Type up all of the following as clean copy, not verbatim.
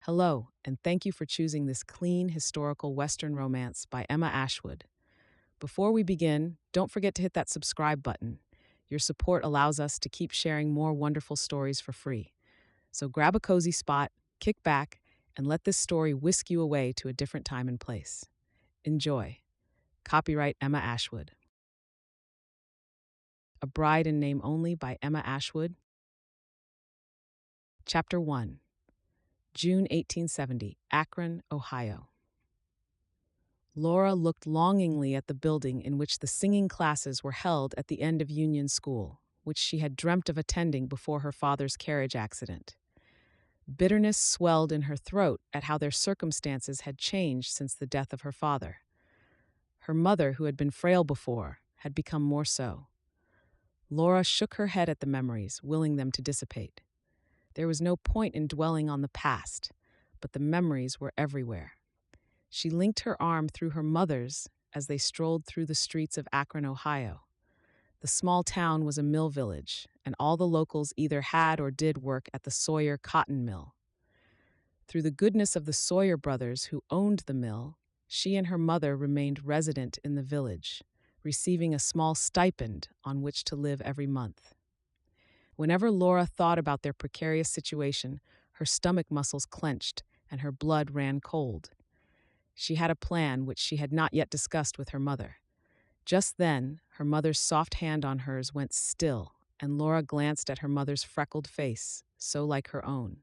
Hello, and thank you for choosing this clean historical Western romance by Emma Ashwood. Before we begin, don't forget to hit that subscribe button. Your support allows us to keep sharing more wonderful stories for free. So grab a cozy spot, kick back, and let this story whisk you away to a different time and place. Enjoy. Copyright Emma Ashwood. A Bride in Name Only by Emma Ashwood. Chapter 1. June 1870, Akron, Ohio. Laura looked longingly at the building in which the singing classes were held at the end of Union School, which she had dreamt of attending before her father's carriage accident. Bitterness swelled in her throat at how their circumstances had changed since the death of her father. Her mother, who had been frail before, had become more so. Laura shook her head at the memories, willing them to dissipate. There was no point in dwelling on the past, but the memories were everywhere. She linked her arm through her mother's as they strolled through the streets of Akron, Ohio. The small town was a mill village, and all the locals either had or did work at the Sawyer cotton mill. Through the goodness of the Sawyer brothers who owned the mill, she and her mother remained resident in the village, receiving a small stipend on which to live every month. Whenever Laura thought about their precarious situation, her stomach muscles clenched and her blood ran cold. She had a plan which she had not yet discussed with her mother. Just then, her mother's soft hand on hers went still, and Laura glanced at her mother's freckled face, so like her own.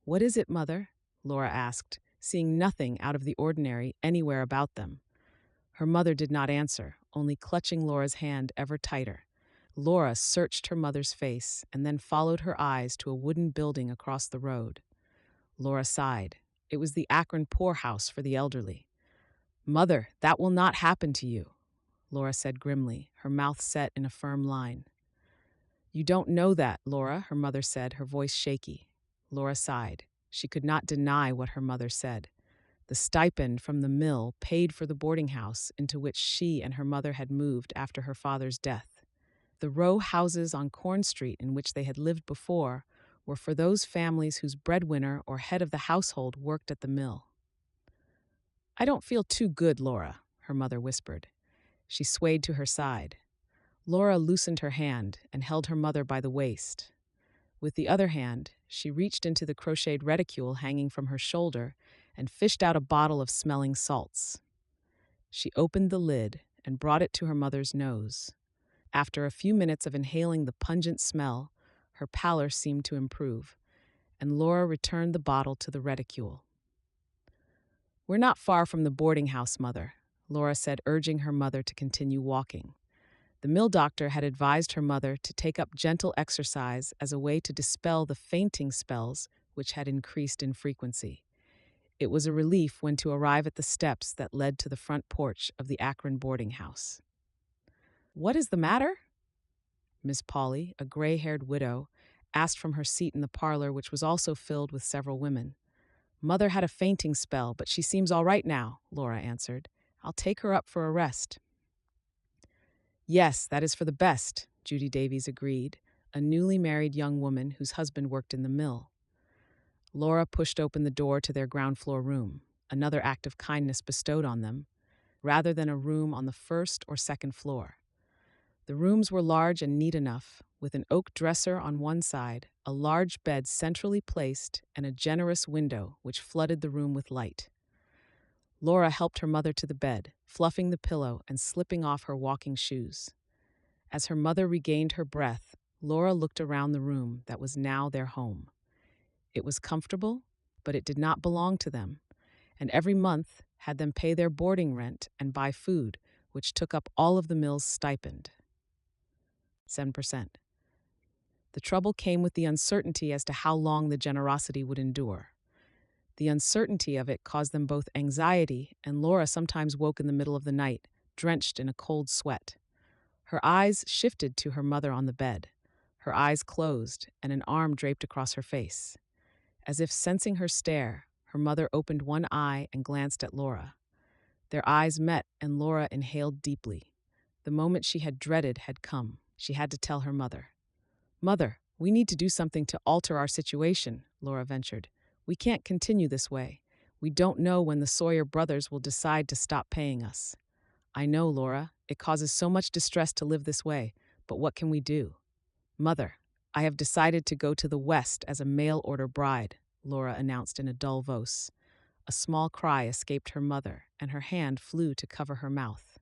"What is it, Mother?" Laura asked, seeing nothing out of the ordinary anywhere about them. Her mother did not answer, only clutching Laura's hand ever tighter. Laura searched her mother's face and then followed her eyes to a wooden building across the road. Laura sighed. It was the Akron poorhouse for the elderly. "Mother, that will not happen to you," Laura said grimly, her mouth set in a firm line. "You don't know that, Laura," her mother said, her voice shaky. Laura sighed. She could not deny what her mother said. The stipend from the mill paid for the boarding house into which she and her mother had moved after her father's death. The row houses on Corn Street in which they had lived before were for those families whose breadwinner or head of the household worked at the mill. "I don't feel too good, Laura," her mother whispered. She swayed to her side. Laura loosened her hand and held her mother by the waist. With the other hand, she reached into the crocheted reticule hanging from her shoulder and fished out a bottle of smelling salts. She opened the lid and brought it to her mother's nose. After a few minutes of inhaling the pungent smell, her pallor seemed to improve, and Laura returned the bottle to the reticule. "We're not far from the boarding house, Mother," Laura said, urging her mother to continue walking. The mill doctor had advised her mother to take up gentle exercise as a way to dispel the fainting spells which had increased in frequency. It was a relief when to arrive at the steps that led to the front porch of the Akron boarding house. "What is the matter?" Miss Polly, a gray-haired widow, asked from her seat in the parlor, which was also filled with several women. "Mother had a fainting spell, but she seems all right now," Laura answered. "I'll take her up for a rest." "Yes, that is for the best," Judy Davies agreed, a newly married young woman whose husband worked in the mill. Laura pushed open the door to their ground-floor room, another act of kindness bestowed on them, rather than a room on the first or second floor. The rooms were large and neat enough, with an oak dresser on one side, a large bed centrally placed, and a generous window which flooded the room with light. Laura helped her mother to the bed, fluffing the pillow and slipping off her walking shoes. As her mother regained her breath, Laura looked around the room that was now their home. It was comfortable, but it did not belong to them, and every month had them pay their boarding rent and buy food, which took up all of the mill's stipend. 7%. The trouble came with the uncertainty as to how long the generosity would endure. The uncertainty of it caused them both anxiety, and Laura sometimes woke in the middle of the night, drenched in a cold sweat. Her eyes shifted to her mother on the bed. Her eyes closed, and an arm draped across her face. As if sensing her stare, her mother opened one eye and glanced at Laura. Their eyes met, and Laura inhaled deeply. The moment she had dreaded had come. She had to tell her mother. "Mother, we need to do something to alter our situation," Laura ventured. We can't continue this way. We don't know when the Sawyer brothers will decide to stop paying us. I know, Laura, it causes so much distress to live this way, but what can we do? Mother, I have decided to go to the West as a mail-order bride, Laura announced in a dull voice. A small cry escaped her mother, and her hand flew to cover her mouth.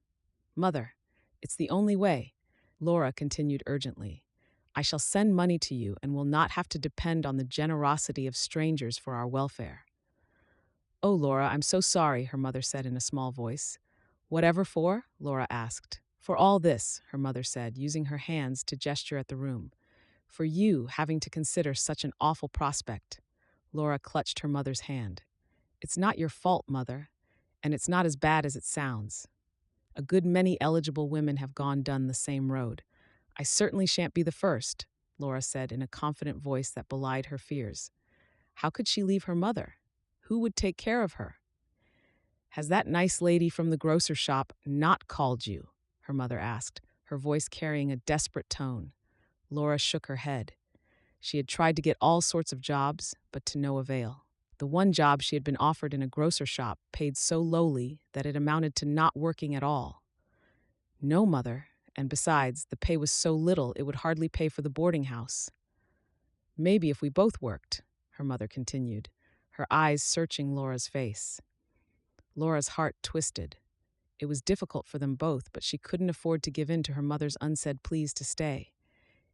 Mother, it's the only way, Laura continued urgently. I shall send money to you and will not have to depend on the generosity of strangers for our welfare. Oh, Laura, I'm so sorry, her mother said in a small voice. Whatever for? Laura asked. For all this, her mother said, using her hands to gesture at the room. For you having to consider such an awful prospect. Laura clutched her mother's hand. It's not your fault, Mother, and it's not as bad as it sounds. A good many eligible women have done the same road. I certainly shan't be the first, Laura said in a confident voice that belied her fears. How could she leave her mother? Who would take care of her? Has that nice lady from the grocer shop not called you? Her mother asked, her voice carrying a desperate tone. Laura shook her head. She had tried to get all sorts of jobs, but to no avail. The one job she had been offered in a grocer shop paid so lowly that it amounted to not working at all. No, Mother, and besides, the pay was so little it would hardly pay for the boarding house. Maybe if we both worked, her mother continued, her eyes searching Laura's face. Laura's heart twisted. It was difficult for them both, but she couldn't afford to give in to her mother's unsaid pleas to stay.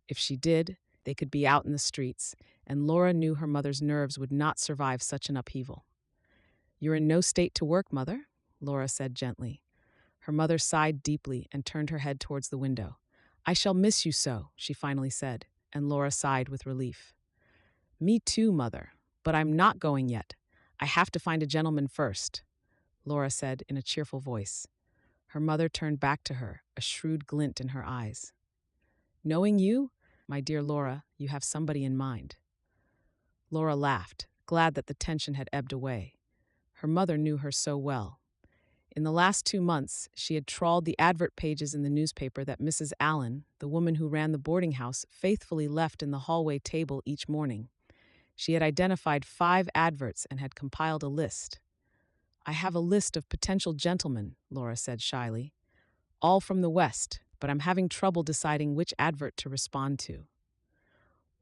If she did, they could be out in the streets, and Laura knew her mother's nerves would not survive such an upheaval. You're in no state to work, Mother, Laura said gently. Her mother sighed deeply and turned her head towards the window. I shall miss you so, she finally said, and Laura sighed with relief. Me too, Mother, but I'm not going yet. I have to find a gentleman first, Laura said in a cheerful voice. Her mother turned back to her, a shrewd glint in her eyes. Knowing you, my dear Laura, you have somebody in mind. Laura laughed, glad that the tension had ebbed away. Her mother knew her so well. In the last 2 months, she had trawled the advert pages in the newspaper that Mrs. Allen, the woman who ran the boarding house, faithfully left in the hallway table each morning. She had identified 5 adverts and had compiled a list. I have a list of potential gentlemen, Laura said shyly. All from the West, but I'm having trouble deciding which advert to respond to.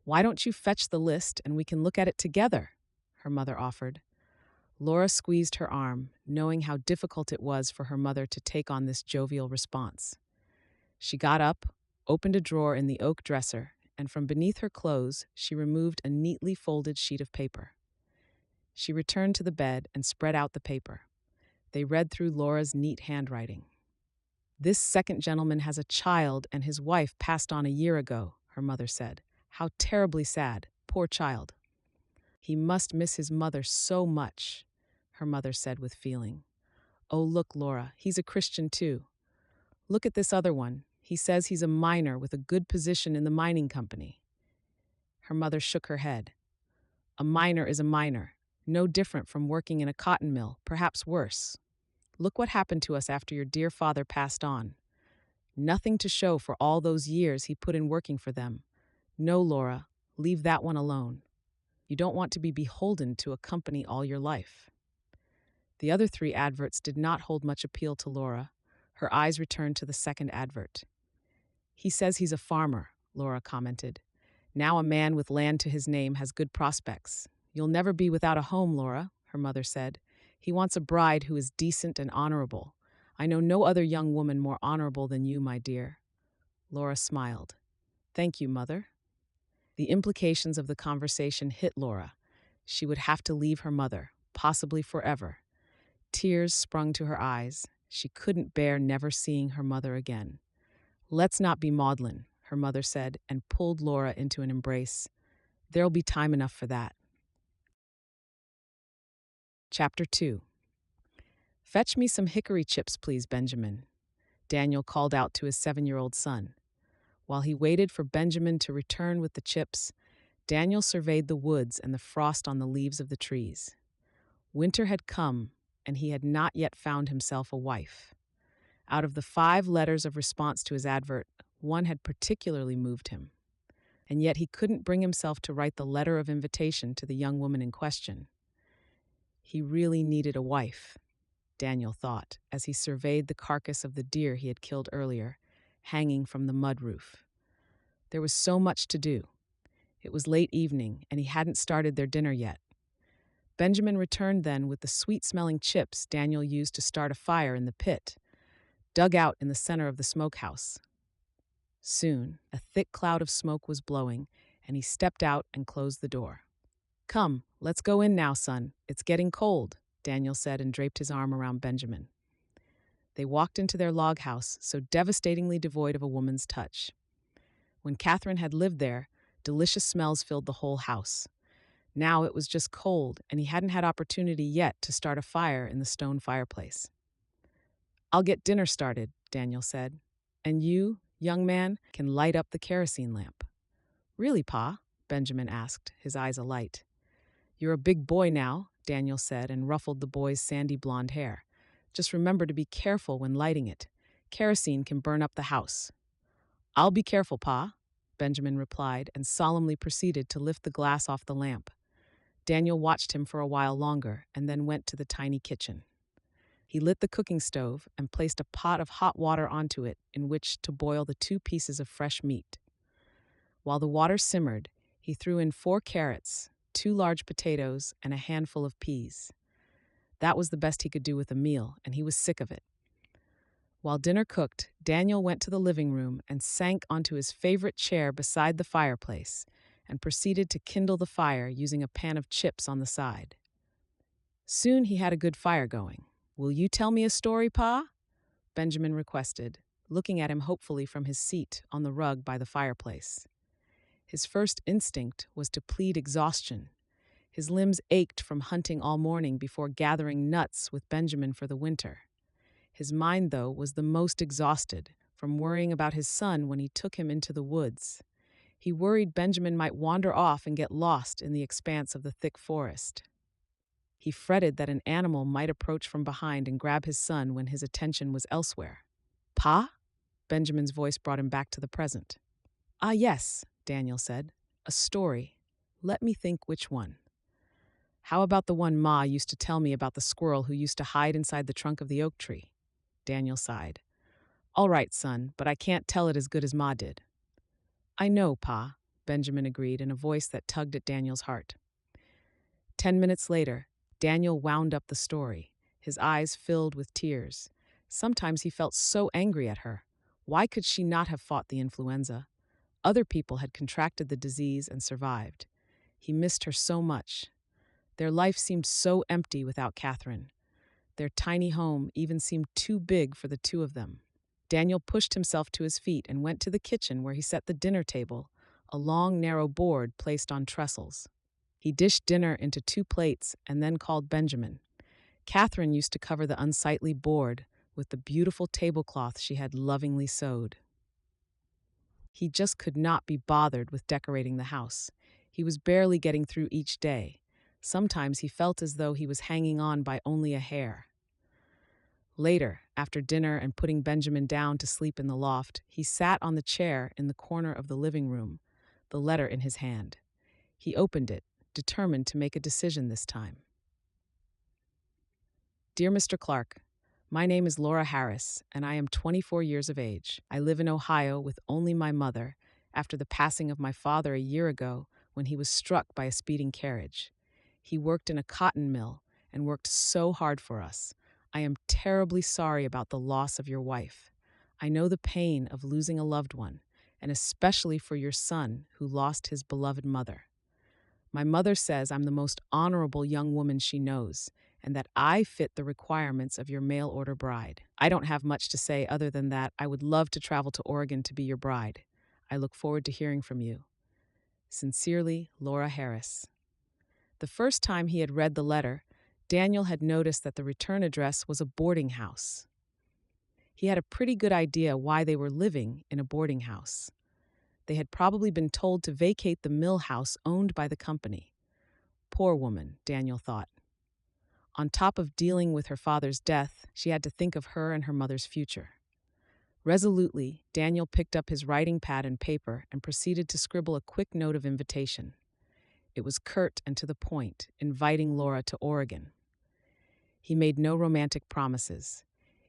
Why don't you fetch the list and we can look at it together? Her mother offered. Laura squeezed her arm, knowing how difficult it was for her mother to take on this jovial response. She got up, opened a drawer in the oak dresser, and from beneath her clothes she removed a neatly folded sheet of paper. She returned to the bed and spread out the paper. They read through Laura's neat handwriting. This second gentleman has a child and his wife passed on a year ago, her mother said. How terribly sad, poor child. He must miss his mother so much, her mother said with feeling. Oh, look, Laura, he's a Christian too. Look at this other one. He says he's a miner with a good position in the mining company. Her mother shook her head. A miner is a miner, no different from working in a cotton mill, perhaps worse. Look what happened to us after your dear father passed on. Nothing to show for all those years he put in working for them. No, Laura, leave that one alone. You don't want to be beholden to a company all your life. The other 3 adverts did not hold much appeal to Laura. Her eyes returned to the second advert. He says he's a farmer, Laura commented. Now a man with land to his name has good prospects. You'll never be without a home, Laura, her mother said. He wants a bride who is decent and honorable. I know no other young woman more honorable than you, my dear. Laura smiled. Thank you, Mother. The implications of the conversation hit Laura. She would have to leave her mother, possibly forever. Tears sprung to her eyes. She couldn't bear never seeing her mother again. Let's not be maudlin, her mother said, and pulled Laura into an embrace. There'll be time enough for that. Chapter 2. Fetch me some hickory chips, please, Benjamin, Daniel called out to his 7-year-old son. While he waited for Benjamin to return with the chips, Daniel surveyed the woods and the frost on the leaves of the trees. Winter had come, and he had not yet found himself a wife. Out of the 5 letters of response to his advert, one had particularly moved him. And yet he couldn't bring himself to write the letter of invitation to the young woman in question. He really needed a wife, Daniel thought, as he surveyed the carcass of the deer he had killed earlier, hanging from the mud roof. There was so much to do. It was late evening, and he hadn't started their dinner yet. Benjamin returned then with the sweet-smelling chips Daniel used to start a fire in the pit, dug out in the center of the smokehouse. Soon, a thick cloud of smoke was blowing, and he stepped out and closed the door. "Come, let's go in now, son. It's getting cold," Daniel said and draped his arm around Benjamin. They walked into their log house, so devastatingly devoid of a woman's touch. When Catherine had lived there, delicious smells filled the whole house. Now it was just cold, and he hadn't had opportunity yet to start a fire in the stone fireplace. "I'll get dinner started," Daniel said. "And you, young man, can light up the kerosene lamp." "Really, Pa?" Benjamin asked, his eyes alight. "You're a big boy now," Daniel said and ruffled the boy's sandy blonde hair. "Just remember to be careful when lighting it. Kerosene can burn up the house." "I'll be careful, Pa," Benjamin replied and solemnly proceeded to lift the glass off the lamp. Daniel watched him for a while longer and then went to the tiny kitchen. He lit the cooking stove and placed a pot of hot water onto it in which to boil the 2 pieces of fresh meat. While the water simmered, he threw in 4 carrots, 2 large potatoes, and a handful of peas. That was the best he could do with a meal, and he was sick of it. While dinner cooked, Daniel went to the living room and sank onto his favorite chair beside the fireplace and proceeded to kindle the fire using a pan of chips on the side. Soon he had a good fire going. "Will you tell me a story, Pa?" Benjamin requested, looking at him hopefully from his seat on the rug by the fireplace. His first instinct was to plead exhaustion. His limbs ached from hunting all morning before gathering nuts with Benjamin for the winter. His mind, though, was the most exhausted from worrying about his son when he took him into the woods. He worried Benjamin might wander off and get lost in the expanse of the thick forest. He fretted that an animal might approach from behind and grab his son when his attention was elsewhere. "Pa?" Benjamin's voice brought him back to the present. "Ah, yes," Daniel said. "A story. Let me think which one. How about the one Ma used to tell me about the squirrel who used to hide inside the trunk of the oak tree?" Daniel sighed. "All right, son, but I can't tell it as good as Ma did." "I know, Pa," Benjamin agreed in a voice that tugged at Daniel's heart. 10 minutes later, Daniel wound up the story, his eyes filled with tears. Sometimes he felt so angry at her. Why could she not have fought the influenza? Other people had contracted the disease and survived. He missed her so much. Their life seemed so empty without Catherine. Their tiny home even seemed too big for the 2 of them. Daniel pushed himself to his feet and went to the kitchen where he set the dinner table, a long, narrow board placed on trestles. He dished dinner into 2 plates and then called Benjamin. Catherine used to cover the unsightly board with the beautiful tablecloth she had lovingly sewed. He just could not be bothered with decorating the house. He was barely getting through each day. Sometimes he felt as though he was hanging on by only a hair. Later, after dinner and putting Benjamin down to sleep in the loft, he sat on the chair in the corner of the living room, the letter in his hand. He opened it, determined to make a decision this time. "Dear Mr. Clark, my name is Laura Harris, and I am 24 years of age. I live in Ohio with only my mother, after the passing of my father a year ago when he was struck by a speeding carriage. He worked in a cotton mill and worked so hard for us. I am terribly sorry about the loss of your wife. I know the pain of losing a loved one, and especially for your son who lost his beloved mother. My mother says I'm the most honorable young woman she knows, and that I fit the requirements of your mail-order bride. I don't have much to say other than that I would love to travel to Oregon to be your bride. I look forward to hearing from you. Sincerely, Laura Harris." The first time he had read the letter, Daniel had noticed that the return address was a boarding house. He had a pretty good idea why they were living in a boarding house. They had probably been told to vacate the mill house owned by the company. Poor woman, Daniel thought. On top of dealing with her father's death, she had to think of her and her mother's future. Resolutely, Daniel picked up his writing pad and paper and proceeded to scribble a quick note of invitation. It was curt and to the point, inviting Laura to Oregon. He made no romantic promises.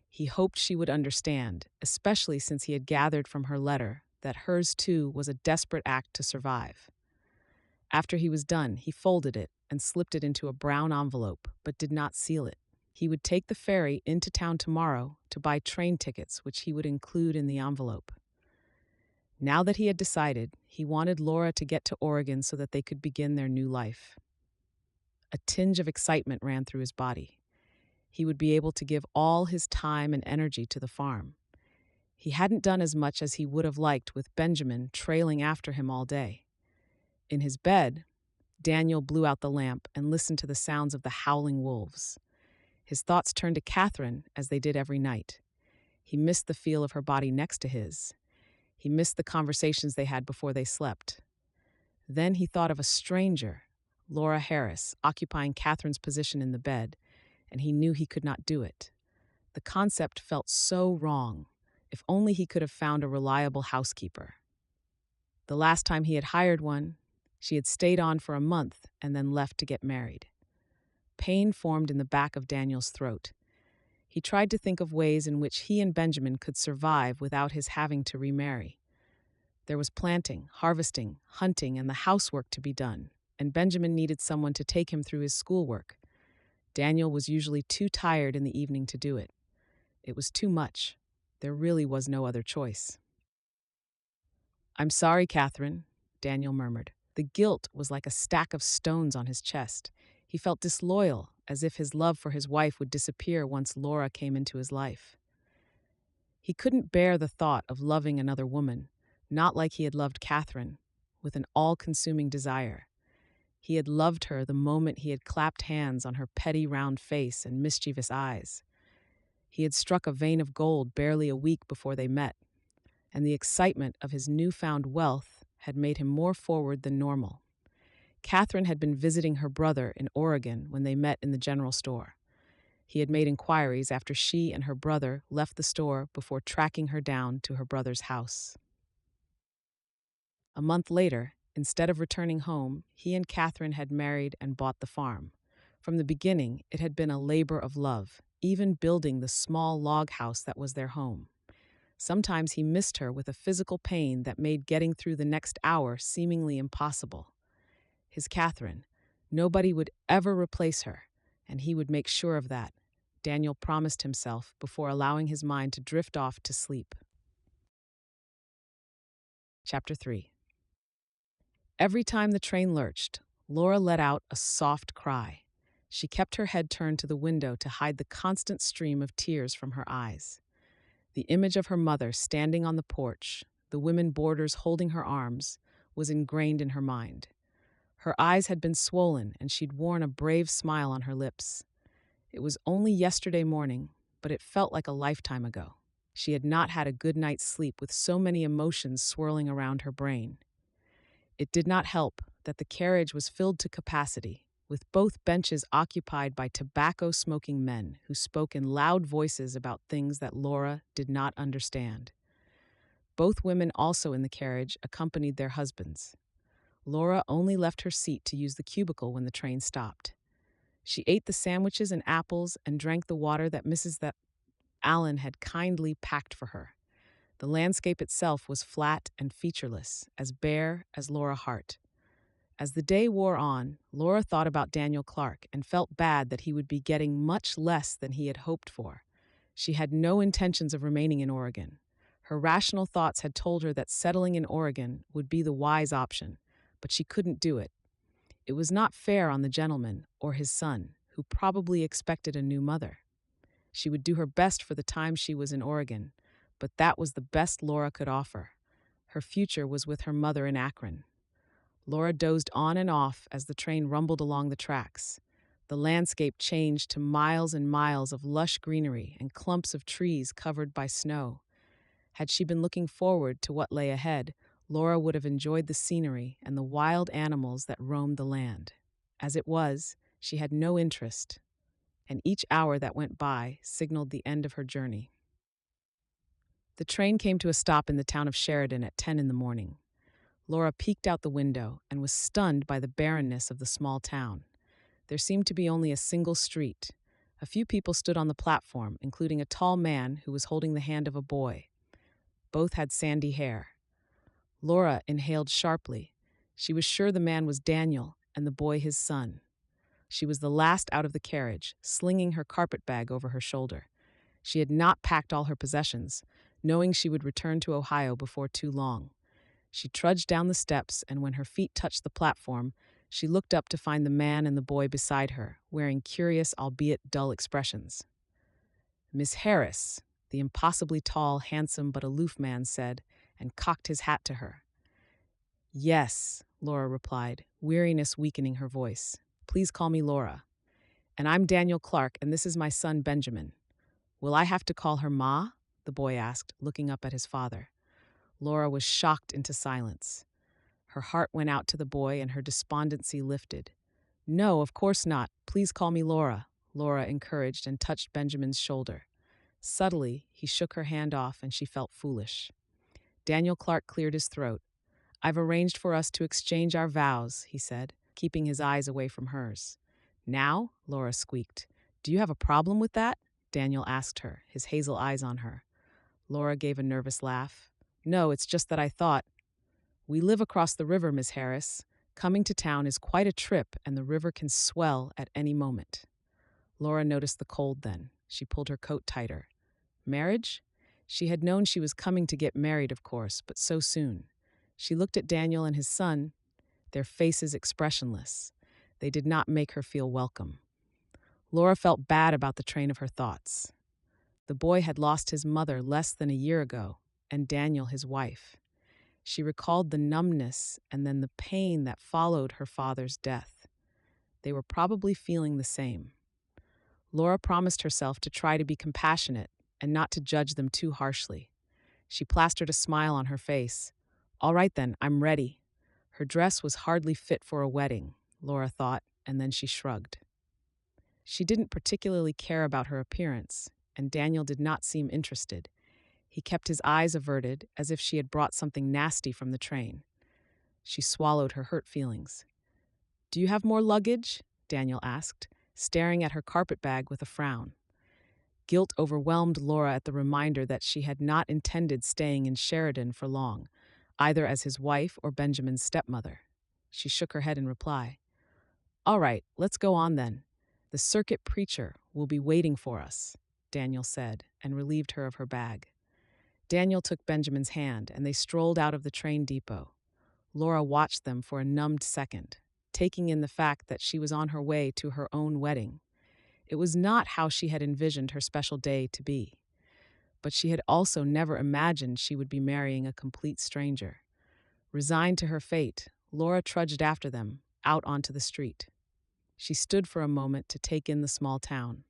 He hoped she would understand, especially since he had gathered from her letter that hers too was a desperate act to survive. After he was done, he folded it and slipped it into a brown envelope, but did not seal it. He would take the ferry into town tomorrow to buy train tickets, which he would include in the envelope. Now that he had decided, he wanted Laura to get to Oregon so that they could begin their new life. A tinge of excitement ran through his body. He would be able to give all his time and energy to the farm. He hadn't done as much as he would have liked with Benjamin trailing after him all day. In his bed, Daniel blew out the lamp and listened to the sounds of the howling wolves. His thoughts turned to Catherine, as they did every night. He missed the feel of her body next to his. He missed the conversations they had before they slept. Then he thought of a stranger, Laura Harris, occupying Catherine's position in the bed, and he knew he could not do it. The concept felt so wrong. If only he could have found a reliable housekeeper. The last time he had hired one, she had stayed on for a month and then left to get married. Pain formed in the back of Daniel's throat. He tried to think of ways in which he and Benjamin could survive without his having to remarry. There was planting, harvesting, hunting, and the housework to be done, and Benjamin needed someone to take him through his schoolwork. Daniel was usually too tired in the evening to do it. It was too much. There really was no other choice. "I'm sorry, Catherine," Daniel murmured. The guilt was like a stack of stones on his chest. He felt disloyal, as if his love for his wife would disappear once Laura came into his life. He couldn't bear the thought of loving another woman, not like he had loved Catherine, with an all-consuming desire. He had loved her the moment he had clapped hands on her petty round face and mischievous eyes. He had struck a vein of gold barely a week before they met, and the excitement of his newfound wealth had made him more forward than normal. Catherine had been visiting her brother in Oregon when they met in the general store. He had made inquiries after she and her brother left the store before tracking her down to her brother's house. A month later, instead of returning home, he and Catherine had married and bought the farm. From the beginning, it had been a labor of love, even building the small log house that was their home. Sometimes he missed her with a physical pain that made getting through the next hour seemingly impossible. His Catherine, nobody would ever replace her, and he would make sure of that, Daniel promised himself before allowing his mind to drift off to sleep. Chapter 3. Every time the train lurched, Laura let out a soft cry. She kept her head turned to the window to hide the constant stream of tears from her eyes. The image of her mother standing on the porch, the women boarders holding her arms, was ingrained in her mind. Her eyes had been swollen, and she'd worn a brave smile on her lips. It was only yesterday morning, but it felt like a lifetime ago. She had not had a good night's sleep with so many emotions swirling around her brain. It did not help that the carriage was filled to capacity, with both benches occupied by tobacco-smoking men who spoke in loud voices about things that Laura did not understand. Both women also in the carriage accompanied their husbands. Laura only left her seat to use the cubicle when the train stopped. She ate the sandwiches and apples and drank the water that Mrs. Allen had kindly packed for her. The landscape itself was flat and featureless, as bare as Laura Hart. As the day wore on, Laura thought about Daniel Clark and felt bad that he would be getting much less than he had hoped for. She had no intentions of remaining in Oregon. Her rational thoughts had told her that settling in Oregon would be the wise option, but she couldn't do it. It was not fair on the gentleman or his son, who probably expected a new mother. She would do her best for the time she was in Oregon, but that was the best Laura could offer. Her future was with her mother in Akron. Laura dozed on and off as the train rumbled along the tracks. The landscape changed to miles and miles of lush greenery and clumps of trees covered by snow. Had she been looking forward to what lay ahead, Laura would have enjoyed the scenery and the wild animals that roamed the land. As it was, she had no interest, and each hour that went by signaled the end of her journey. The train came to a stop in the town of Sheridan at 10 in the morning. Laura peeked out the window and was stunned by the barrenness of the small town. There seemed to be only a single street, A few people stood on the platform, including a tall man who was holding the hand of a boy. Both had sandy hair. Laura inhaled sharply. She was sure the man was Daniel and the boy his son. She was the last out of the carriage, slinging her carpet bag over her shoulder. She had not packed all her possessions, knowing she would return to Ohio before too long. She trudged down the steps, and when her feet touched the platform, she looked up to find the man and the boy beside her, wearing curious, albeit dull expressions. "Miss Harris," the impossibly tall, handsome but aloof man said, and cocked his hat to her. "Yes," Laura replied, weariness weakening her voice. "Please call me Laura. And I'm Daniel Clark, and this is my son Benjamin." "Will I have to call her Ma?" the boy asked, looking up at his father. Laura was shocked into silence. Her heart went out to the boy and her despondency lifted. "No, of course not. Please call me Laura," Laura encouraged and touched Benjamin's shoulder. Subtly, he shook her hand off and she felt foolish. Daniel Clark cleared his throat. "I've arranged for us to exchange our vows," he said, keeping his eyes away from hers. "Now?" Laura squeaked. "Do you have a problem with that?" Daniel asked her, his hazel eyes on her. Laura gave a nervous laugh. "No, it's just that I thought. We live across the river, Miss Harris. Coming to town is quite a trip, and the river can swell at any moment." Laura noticed the cold then. She pulled her coat tighter. Marriage? She had known she was coming to get married, of course, but so soon. She looked at Daniel and his son, their faces expressionless. They did not make her feel welcome. Laura felt bad about the train of her thoughts. The boy had lost his mother less than a year ago, and Daniel his wife. She recalled the numbness and then the pain that followed her father's death. They were probably feeling the same. Laura promised herself to try to be compassionate and not to judge them too harshly. She plastered a smile on her face. "All right then, I'm ready." Her dress was hardly fit for a wedding, Laura thought, and then she shrugged. She didn't particularly care about her appearance, and Daniel did not seem interested. He kept his eyes averted, as if she had brought something nasty from the train. She swallowed her hurt feelings. "Do you have more luggage?" Daniel asked, staring at her carpet bag with a frown. Guilt overwhelmed Laura at the reminder that she had not intended staying in Sheridan for long, either as his wife or Benjamin's stepmother. She shook her head in reply. "All right, let's go on then. The circuit preacher will be waiting for us," Daniel said, and relieved her of her bag. Daniel took Benjamin's hand, and they strolled out of the train depot. Laura watched them for a numbed second, taking in the fact that she was on her way to her own wedding. It was not how she had envisioned her special day to be. But she had also never imagined she would be marrying a complete stranger. Resigned to her fate, Laura trudged after them, out onto the street. She stood for a moment to take in the small town.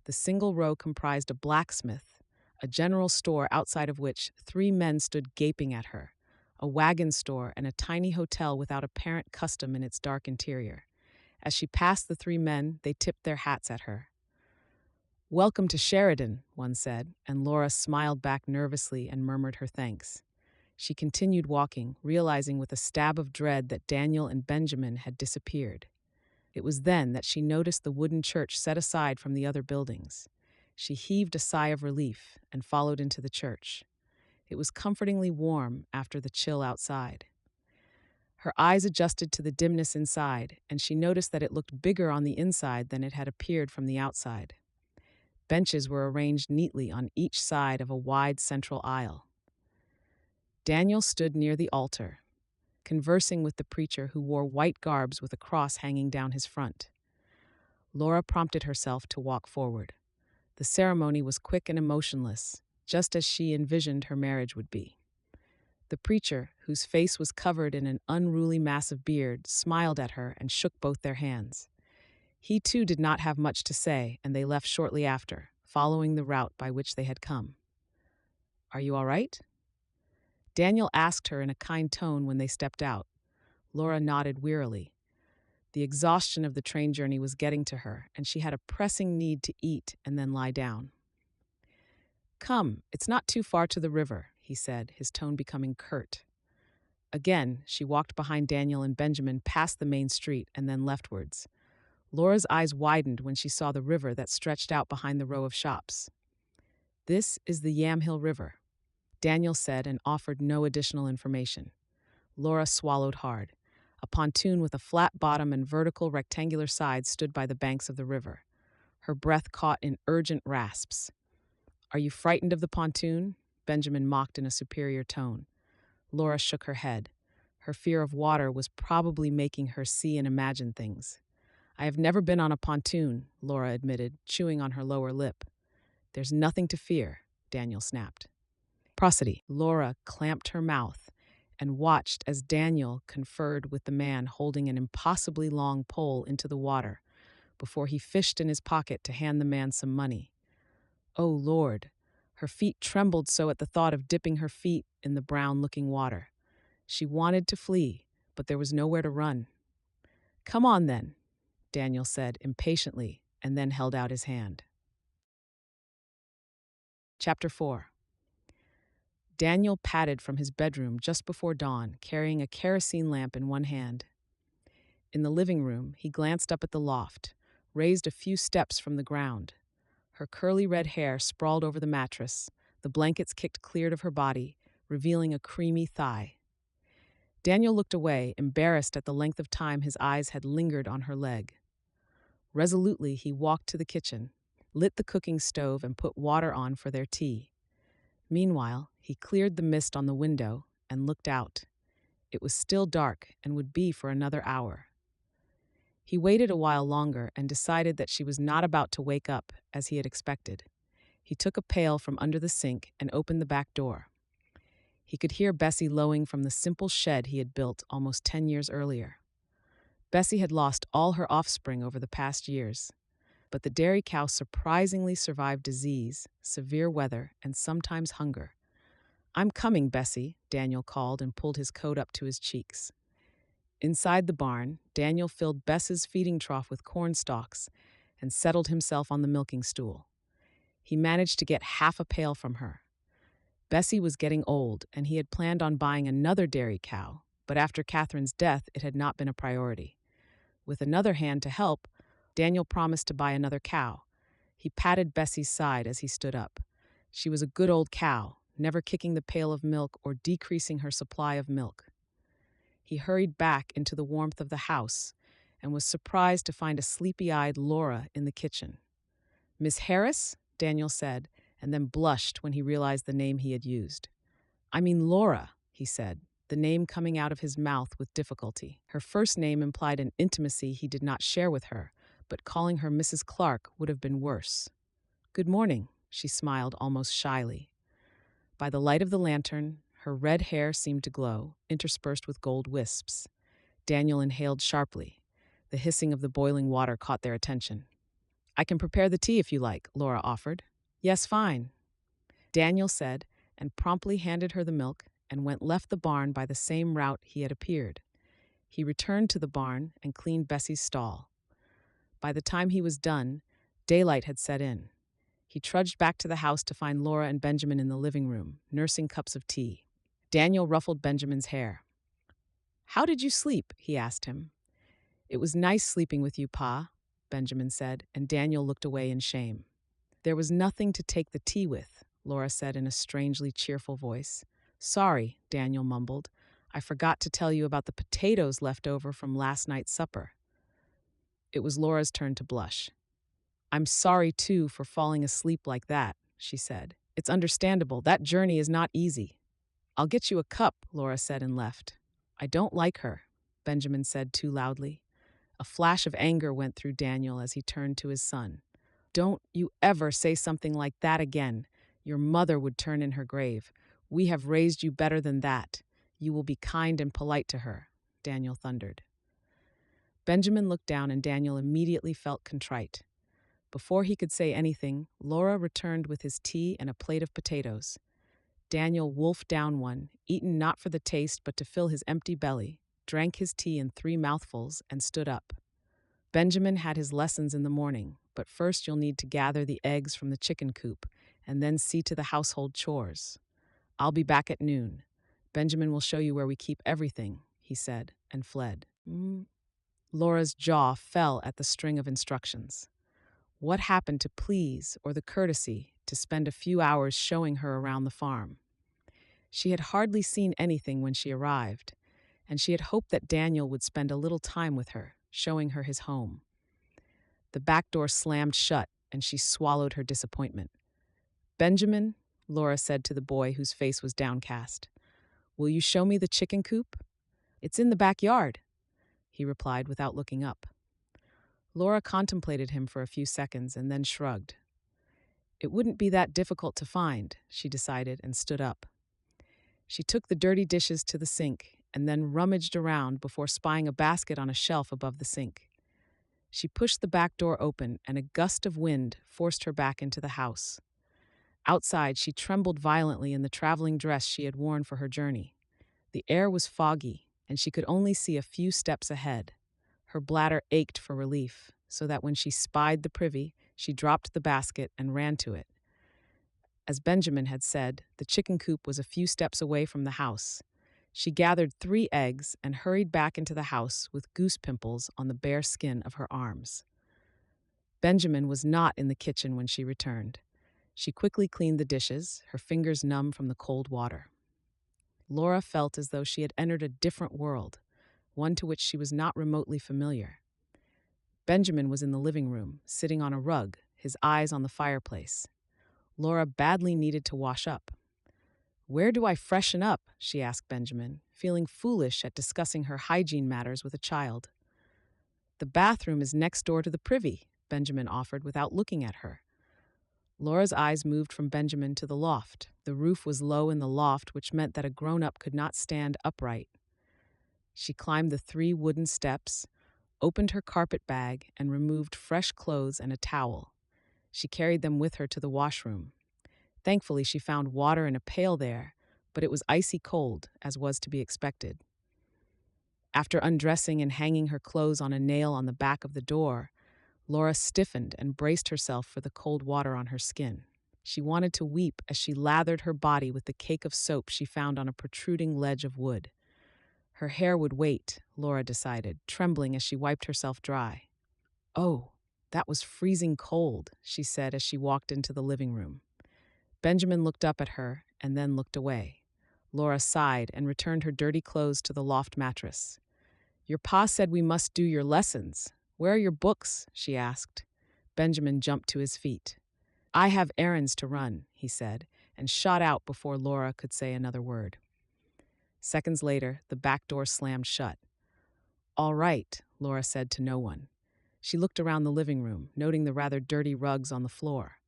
The single row comprised a blacksmith, a general store outside of which 3 men stood gaping at her, a wagon store, and a tiny hotel without apparent custom in its dark interior. As she passed the 3 men, they tipped their hats at her. "Welcome to Sheridan," one said, and Laura smiled back nervously and murmured her thanks. She continued walking, realizing with a stab of dread that Daniel and Benjamin had disappeared. It was then that she noticed the wooden church set aside from the other buildings. She heaved a sigh of relief and followed into the church. It was comfortingly warm after the chill outside. Her eyes adjusted to the dimness inside, and she noticed that it looked bigger on the inside than it had appeared from the outside. Benches were arranged neatly on each side of a wide central aisle. Daniel stood near the altar, conversing with the preacher who wore white garbs with a cross hanging down his front. Laura prompted herself to walk forward. The ceremony was quick and emotionless, just as she envisioned her marriage would be. The preacher, whose face was covered in an unruly mass of beard, smiled at her and shook both their hands. He too did not have much to say, and they left shortly after, following the route by which they had come. "Are you all right?" Daniel asked her in a kind tone when they stepped out. Laura nodded wearily. The exhaustion of the train journey was getting to her, and she had a pressing need to eat and then lie down. "Come, it's not too far to the river," he said, his tone becoming curt. Again, she walked behind Daniel and Benjamin past the main street and then leftwards. Laura's eyes widened when she saw the river that stretched out behind the row of shops. "This is the Yamhill River," Daniel said and offered no additional information. Laura swallowed hard. A pontoon with a flat bottom and vertical rectangular sides stood by the banks of the river. Her breath caught in urgent rasps. "Are you frightened of the pontoon?" Benjamin mocked in a superior tone. Laura shook her head. Her fear of water was probably making her see and imagine things. "I have never been on a pontoon," Laura admitted, chewing on her lower lip. "There's nothing to fear," Daniel snapped. Prosody. Laura clamped her mouth and watched as Daniel conferred with the man holding an impossibly long pole into the water before he fished in his pocket to hand the man some money. Oh, Lord! Her feet trembled so at the thought of dipping her feet in the brown-looking water. She wanted to flee, but there was nowhere to run. "Come on, then," Daniel said impatiently, and then held out his hand. Chapter 4. Daniel padded from his bedroom just before dawn, carrying a kerosene lamp in one hand. In the living room, he glanced up at the loft, raised a few steps from the ground. Her curly red hair sprawled over the mattress, the blankets kicked clear of her body, revealing a creamy thigh. Daniel looked away, embarrassed at the length of time his eyes had lingered on her leg. Resolutely, he walked to the kitchen, lit the cooking stove, and put water on for their tea. Meanwhile, he cleared the mist on the window and looked out. It was still dark and would be for another hour. He waited a while longer and decided that she was not about to wake up, as he had expected. He took a pail from under the sink and opened the back door. He could hear Bessie lowing from the simple shed he had built almost 10 years earlier. Bessie had lost all her offspring over the past years, but the dairy cow surprisingly survived disease, severe weather, and sometimes hunger. "I'm coming, Bessie," Daniel called and pulled his coat up to his cheeks. Inside the barn, Daniel filled Bess's feeding trough with corn stalks and settled himself on the milking stool. He managed to get half a pail from her. Bessie was getting old, and he had planned on buying another dairy cow, but after Catherine's death, it had not been a priority. With another hand to help, Daniel promised to buy another cow. He patted Bessie's side as he stood up. She was a good old cow, never kicking the pail of milk or decreasing her supply of milk. He hurried back into the warmth of the house and was surprised to find a sleepy-eyed Laura in the kitchen. "Miss Harris?" Daniel said, and then blushed when he realized the name he had used. "I mean Laura," he said, the name coming out of his mouth with difficulty. Her first name implied an intimacy he did not share with her, but calling her Mrs. Clark would have been worse. "Good morning," she smiled almost shyly. By the light of the lantern, her red hair seemed to glow, interspersed with gold wisps. Daniel inhaled sharply. The hissing of the boiling water caught their attention. "I can prepare the tea if you like," Laura offered. "Yes, fine," Daniel said, and promptly handed her the milk and left the barn by the same route he had appeared. He returned to the barn and cleaned Bessie's stall. By the time he was done, daylight had set in. He trudged back to the house to find Laura and Benjamin in the living room, nursing cups of tea. Daniel ruffled Benjamin's hair. "How did you sleep?" he asked him. "It was nice sleeping with you, Pa," Benjamin said, and Daniel looked away in shame. "There was nothing to take the tea with," Laura said in a strangely cheerful voice. "Sorry," Daniel mumbled. "I forgot to tell you about the potatoes left over from last night's supper." It was Laura's turn to blush. "I'm sorry, too, for falling asleep like that," she said. "It's understandable. That journey is not easy." "I'll get you a cup," Laura said and left. "I don't like her," Benjamin said too loudly. A flash of anger went through Daniel as he turned to his son. "Don't you ever say something like that again. Your mother would turn in her grave. We have raised you better than that. You will be kind and polite to her," Daniel thundered. Benjamin looked down and Daniel immediately felt contrite. Before he could say anything, Laura returned with his tea and a plate of potatoes. Daniel wolfed down one, eaten not for the taste but to fill his empty belly, drank his tea in 3 mouthfuls, and stood up. Benjamin had his lessons in the morning, but first you'll need to gather the eggs from the chicken coop and then see to the household chores. "I'll be back at noon. Benjamin will show you where we keep everything," he said, and fled. Laura's jaw fell at the string of instructions. What happened to please or the courtesy to spend a few hours showing her around the farm? She had hardly seen anything when she arrived, and she had hoped that Daniel would spend a little time with her, showing her his home. The back door slammed shut, and she swallowed her disappointment. "Benjamin," Laura said to the boy whose face was downcast, "will you show me the chicken coop?" "It's in the backyard," he replied without looking up. Laura contemplated him for a few seconds and then shrugged. It wouldn't be that difficult to find, she decided, and stood up. She took the dirty dishes to the sink and then rummaged around before spying a basket on a shelf above the sink. She pushed the back door open, and a gust of wind forced her back into the house. Outside, she trembled violently in the traveling dress she had worn for her journey. The air was foggy, and she could only see a few steps ahead. Her bladder ached for relief, so that when she spied the privy, she dropped the basket and ran to it. As Benjamin had said, the chicken coop was a few steps away from the house. She gathered 3 eggs and hurried back into the house with goose pimples on the bare skin of her arms. Benjamin was not in the kitchen when she returned. She quickly cleaned the dishes, her fingers numb from the cold water. Laura felt as though she had entered a different world, one to which she was not remotely familiar. Benjamin was in the living room, sitting on a rug, his eyes on the fireplace. Laura badly needed to wash up. "Where do I freshen up?" she asked Benjamin, feeling foolish at discussing her hygiene matters with a child. "The bathroom is next door to the privy," Benjamin offered without looking at her. Laura's eyes moved from Benjamin to the loft. The roof was low in the loft, which meant that a grown-up could not stand upright. She climbed the 3 wooden steps, opened her carpet bag, and removed fresh clothes and a towel. She carried them with her to the washroom. Thankfully, she found water in a pail there, but it was icy cold, as was to be expected. After undressing and hanging her clothes on a nail on the back of the door, Laura stiffened and braced herself for the cold water on her skin. She wanted to weep as she lathered her body with the cake of soap she found on a protruding ledge of wood. Her hair would wait, Laura decided, trembling as she wiped herself dry. "Oh, that was freezing cold," she said as she walked into the living room. Benjamin looked up at her and then looked away. Laura sighed and returned her dirty clothes to the loft mattress. "Your pa said we must do your lessons. Where are your books?" she asked. Benjamin jumped to his feet. "I have errands to run," he said, and shot out before Laura could say another word. Seconds later, the back door slammed shut. "All right," Laura said to no one. She looked around the living room, noting the rather dirty rugs on the floor.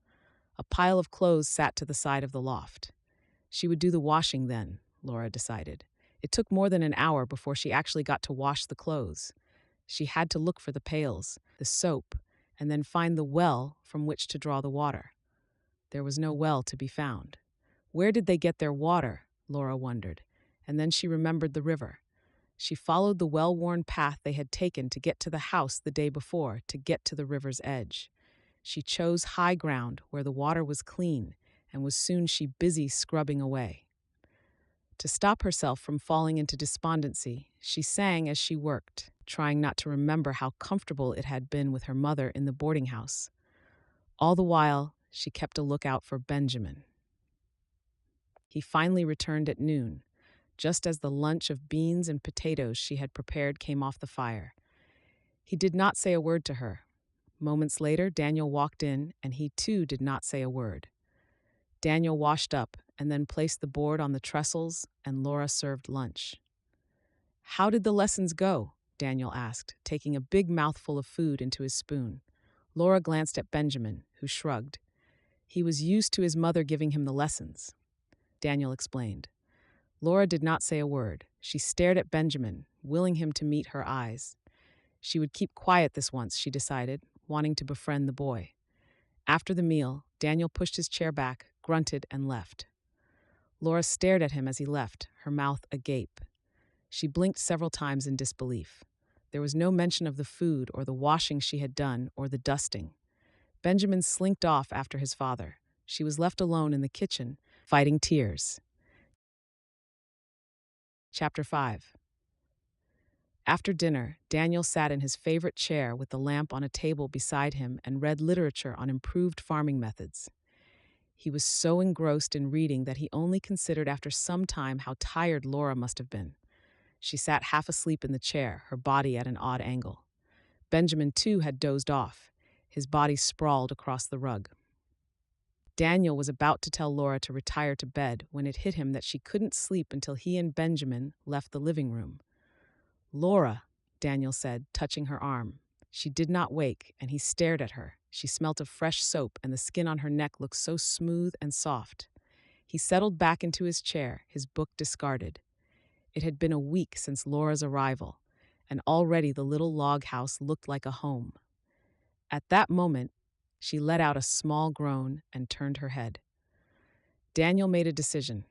A pile of clothes sat to the side of the loft. She would do the washing then, Laura decided. It took more than an hour before she actually got to wash the clothes. She had to look for the pails, the soap, and then find the well from which to draw the water. There was no well to be found. Where did they get their water? Laura wondered, and then she remembered the river. She followed the well-worn path they had taken to get to the house the day before, to get to the river's edge. She chose high ground where the water was clean, and was soon busy scrubbing away. To stop herself from falling into despondency, she sang as she worked, trying not to remember how comfortable it had been with her mother in the boarding house. All the while, she kept a lookout for Benjamin. He finally returned at noon, just as the lunch of beans and potatoes she had prepared came off the fire. He did not say a word to her. Moments later, Daniel walked in, and he too did not say a word. Daniel washed up and then placed the board on the trestles, and Laura served lunch. "How did the lessons go?" Daniel asked, taking a big mouthful of food into his spoon. Laura glanced at Benjamin, who shrugged. He was used to his mother giving him the lessons. Daniel explained. Laura did not say a word. She stared at Benjamin, willing him to meet her eyes. She would keep quiet this once, she decided, wanting to befriend the boy. After the meal, Daniel pushed his chair back, grunted, and left. Laura stared at him as he left, her mouth agape. She blinked several times in disbelief. There was no mention of the food or the washing she had done or the dusting. Benjamin slinked off after his father. She was left alone in the kitchen, fighting tears. Chapter 5. After dinner, Daniel sat in his favorite chair with the lamp on a table beside him and read literature on improved farming methods. He was so engrossed in reading that he only considered after some time how tired Laura must have been. She sat half asleep in the chair, her body at an odd angle. Benjamin, too, had dozed off, his body sprawled across the rug. Daniel was about to tell Laura to retire to bed when it hit him that she couldn't sleep until he and Benjamin left the living room. "Laura," Daniel said, touching her arm. She did not wake, and he stared at her. She smelt of fresh soap, and the skin on her neck looked so smooth and soft. He settled back into his chair, his book discarded. It had been a week since Laura's arrival, and already the little log house looked like a home. At that moment, she let out a small groan and turned her head. Daniel made a decision.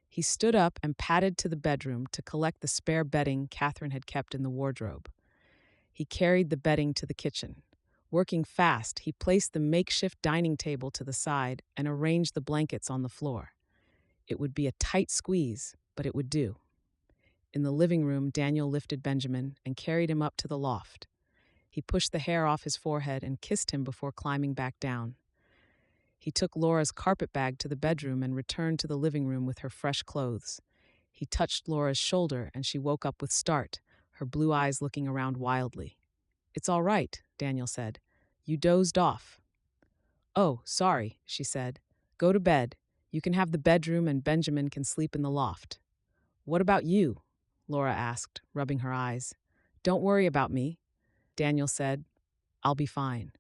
He stood up and padded to the bedroom to collect the spare bedding Catherine had kept in the wardrobe. He carried the bedding to the kitchen. Working fast, he placed the makeshift dining table to the side and arranged the blankets on the floor. It would be a tight squeeze, but it would do. In the living room, Daniel lifted Benjamin and carried him up to the loft. He pushed the hair off his forehead and kissed him before climbing back down. He took Laura's carpet bag to the bedroom and returned to the living room with her fresh clothes. He touched Laura's shoulder and she woke up with start, her blue eyes looking around wildly. "It's all right," Daniel said. "You dozed off." "Oh, sorry," she said. "Go to bed. You can have the bedroom and Benjamin can sleep in the loft." "What about you?" Laura asked, rubbing her eyes. "Don't worry about me," Daniel said. "I'll be fine."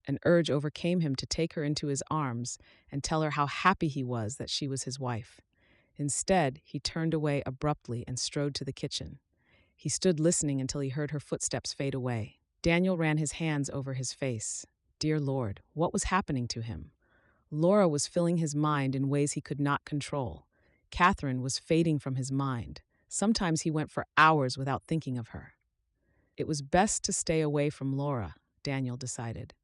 An urge overcame him to take her into his arms and tell her how happy he was that she was his wife. Instead, he turned away abruptly and strode to the kitchen. He stood listening until he heard her footsteps fade away. Daniel ran his hands over his face. Dear Lord, what was happening to him? Laura was filling his mind in ways he could not control. Catherine was fading from his mind. Sometimes he went for hours without thinking of her. It was best to stay away from Laura, Daniel decided.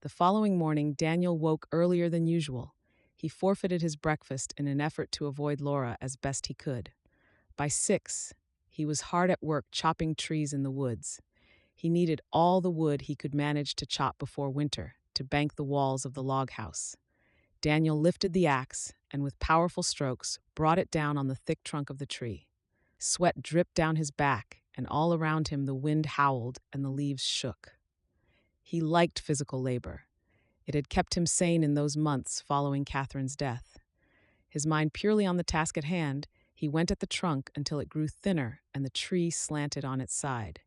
The following morning, Daniel woke earlier than usual. He forfeited his breakfast in an effort to avoid Laura as best he could. By 6, he was hard at work chopping trees in the woods. He needed all the wood he could manage to chop before winter to bank the walls of the log house. Daniel lifted the axe and with powerful strokes brought it down on the thick trunk of the tree. Sweat dripped down his back, and all around him the wind howled and the leaves shook. He liked physical labor. It had kept him sane in those months following Catherine's death. His mind purely on the task at hand, he went at the trunk until it grew thinner and the tree slanted on its side.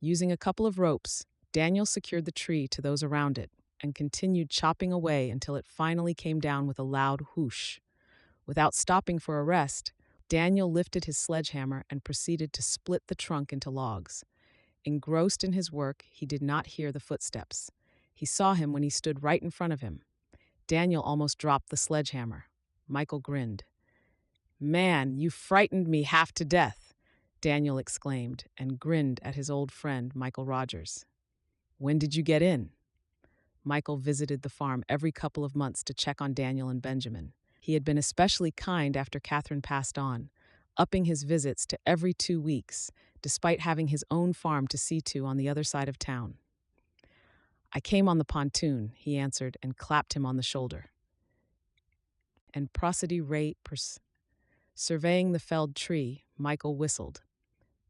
Using a couple of ropes, Daniel secured the tree to those around it and continued chopping away until it finally came down with a loud whoosh. Without stopping for a rest, Daniel lifted his sledgehammer and proceeded to split the trunk into logs. Engrossed in his work, he did not hear the footsteps. He saw him when he stood right in front of him. Daniel almost dropped the sledgehammer. Michael grinned. "Man, you frightened me half to death," Daniel exclaimed, and grinned at his old friend, Michael Rogers. "When did you get in?" Michael visited the farm every couple of months to check on Daniel and Benjamin. He had been especially kind after Catherine passed on, upping his visits to every 2 weeks, despite having his own farm to see to on the other side of town. "I came on the pontoon," he answered and clapped him on the shoulder. And prosody rate surveying the felled tree, Michael whistled.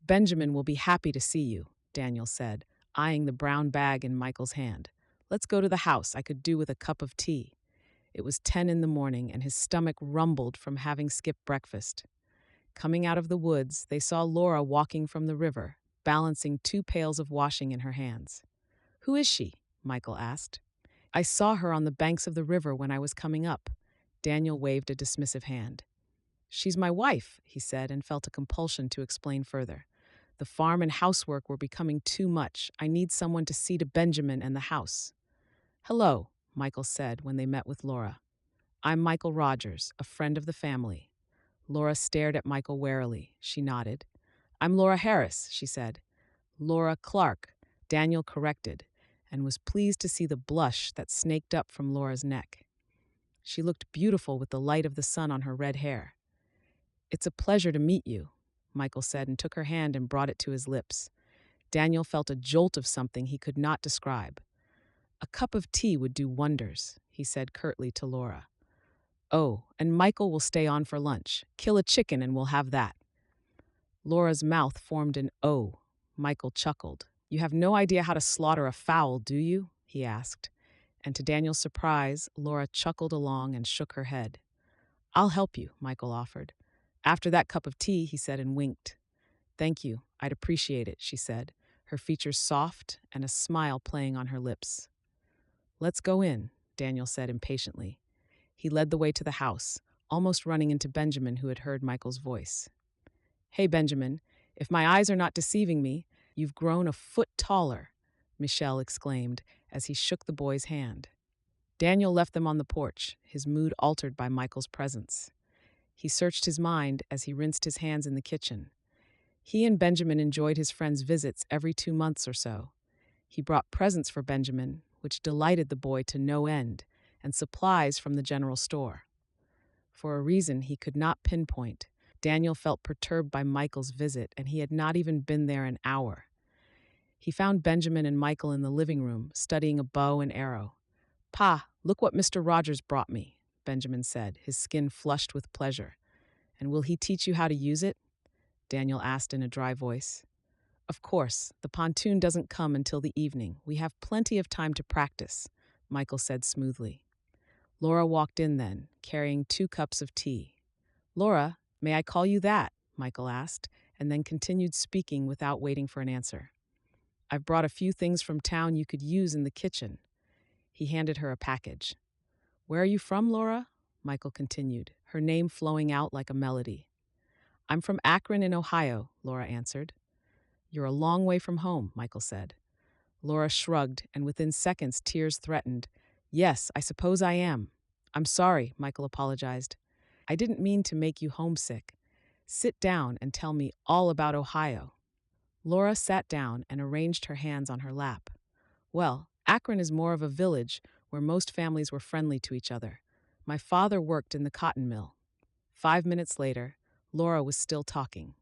"Benjamin will be happy to see you," Daniel said, eyeing the brown bag in Michael's hand. "Let's go to the house. I could do with a cup of tea." It was 10 in the morning, and his stomach rumbled from having skipped breakfast. Coming out of the woods, they saw Laura walking from the river, balancing 2 pails of washing in her hands. "Who is she?" Michael asked. "I saw her on the banks of the river when I was coming up." Daniel waved a dismissive hand. "She's my wife," he said, and felt a compulsion to explain further. "The farm and housework were becoming too much. I need someone to see to Benjamin and the house." "Hello," Michael said when they met with Laura. "I'm Michael Rogers, a friend of the family." Laura stared at Michael warily. She nodded. "I'm Laura Harris," she said. "Laura Clark," Daniel corrected, and was pleased to see the blush that snaked up from Laura's neck. She looked beautiful with the light of the sun on her red hair. "It's a pleasure to meet you." Michael said and took her hand and brought it to his lips. Daniel felt a jolt of something he could not describe. A cup of tea would do wonders, he said curtly to Laura. Oh, and Michael will stay on for lunch. Kill a chicken and we'll have that. Laura's mouth formed an O. Michael chuckled. You have no idea how to slaughter a fowl, do you? He asked. And to Daniel's surprise, Laura chuckled along and shook her head. I'll help you, Michael offered. After that cup of tea, he said and winked. Thank you, I'd appreciate it, she said, her features soft and a smile playing on her lips. Let's go in, Daniel said impatiently. He led the way to the house, almost running into Benjamin, who had heard Michael's voice. Hey, Benjamin, if my eyes are not deceiving me, you've grown a foot taller, Michelle exclaimed as he shook the boy's hand. Daniel left them on the porch, his mood altered by Michael's presence. He searched his mind as he rinsed his hands in the kitchen. He and Benjamin enjoyed his friend's visits every 2 months or so. He brought presents for Benjamin, which delighted the boy to no end, and supplies from the general store. For a reason he could not pinpoint, Daniel felt perturbed by Michael's visit, and he had not even been there an hour. He found Benjamin and Michael in the living room, studying a bow and arrow. Pa, look what Mr. Rogers brought me, Benjamin said, his skin flushed with pleasure. And will he teach you how to use it? Daniel asked in a dry voice. Of course, the pontoon doesn't come until the evening. We have plenty of time to practice, Michael said smoothly. Laura walked in then, carrying 2 cups of tea. Laura, may I call you that? Michael asked, and then continued speaking without waiting for an answer. I've brought a few things from town you could use in the kitchen. He handed her a package. Where are you from, Laura? Michael continued, her name flowing out like a melody. I'm from Akron in Ohio, Laura answered. You're a long way from home, Michael said. Laura shrugged, and within seconds tears threatened. Yes, I suppose I am. I'm sorry, Michael apologized. I didn't mean to make you homesick. Sit down and tell me all about Ohio. Laura sat down and arranged her hands on her lap. Well, Akron is more of a village where most families were friendly to each other. My father worked in the cotton mill. 5 minutes later, Laura was still talking.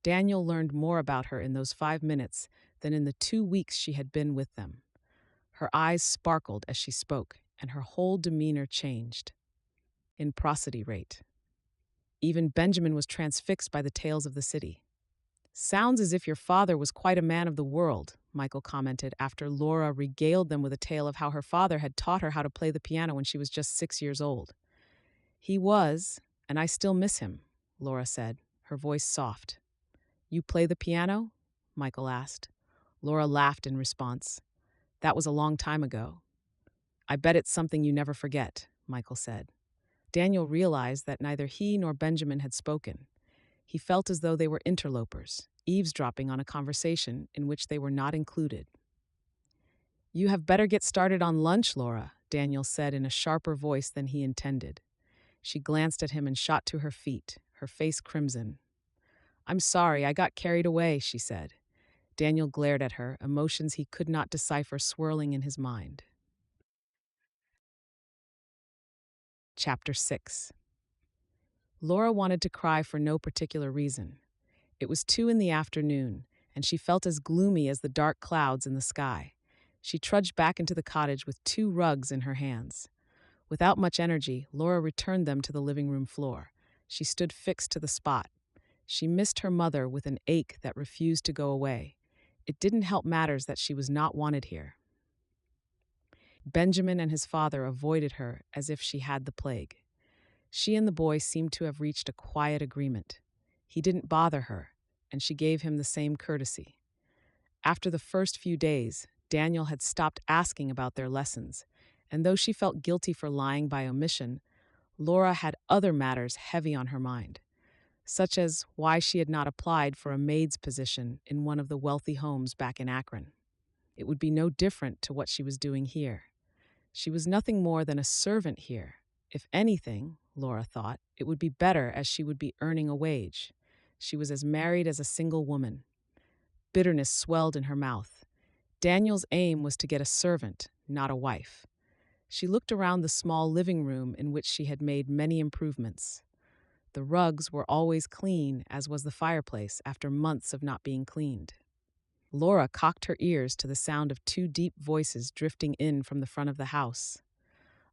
Daniel learned more about her in those 5 minutes than in the 2 weeks she had been with them. Her eyes sparkled as she spoke, and her whole demeanor changed. In prosody rate. Even Benjamin was transfixed by the tales of the city. Sounds as if your father was quite a man of the world, Michael commented after Laura regaled them with a tale of how her father had taught her how to play the piano when she was just 6 years old. He was, and I still miss him, Laura said, her voice soft. You play the piano? Michael asked. Laura laughed in response. That was a long time ago. I bet it's something you never forget, Michael said. Daniel realized that neither he nor Benjamin had spoken. He felt as though they were interlopers, eavesdropping on a conversation in which they were not included. You have better get started on lunch, Laura, Daniel said in a sharper voice than he intended. She glanced at him and shot to her feet, her face crimson. I'm sorry, I got carried away, she said. Daniel glared at her, emotions he could not decipher swirling in his mind. Chapter 6. Laura wanted to cry for no particular reason. It was 2 in the afternoon, and she felt as gloomy as the dark clouds in the sky. She trudged back into the cottage with 2 rugs in her hands. Without much energy, Laura returned them to the living room floor. She stood fixed to the spot. She missed her mother with an ache that refused to go away. It didn't help matters that she was not wanted here. Benjamin and his father avoided her as if she had the plague. She and the boy seemed to have reached a quiet agreement. He didn't bother her, and she gave him the same courtesy. After the first few days, Daniel had stopped asking about their lessons, and though she felt guilty for lying by omission, Laura had other matters heavy on her mind, such as why she had not applied for a maid's position in one of the wealthy homes back in Akron. It would be no different to what she was doing here. She was nothing more than a servant here. If anything, Laura thought, it would be better as she would be earning a wage. She was as married as a single woman. Bitterness swelled in her mouth. Daniel's aim was to get a servant, not a wife. She looked around the small living room in which she had made many improvements. The rugs were always clean, as was the fireplace after months of not being cleaned. Laura cocked her ears to the sound of two deep voices drifting in from the front of the house.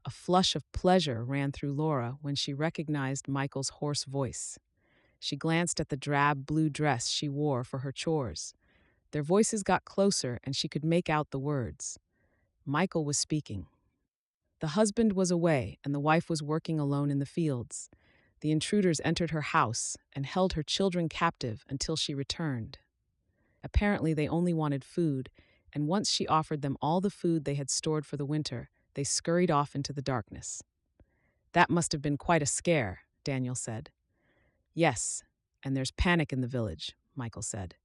A flush of pleasure ran through Laura when she recognized Michael's hoarse voice. She glanced at the drab blue dress she wore for her chores. Their voices got closer and she could make out the words. Michael was speaking. The husband was away and the wife was working alone in the fields. The intruders entered her house and held her children captive until she returned. Apparently, they only wanted food, and once she offered them all the food they had stored for the winter, they scurried off into the darkness. That must have been quite a scare, Daniel said. Yes, and there's panic in the village, Michael said.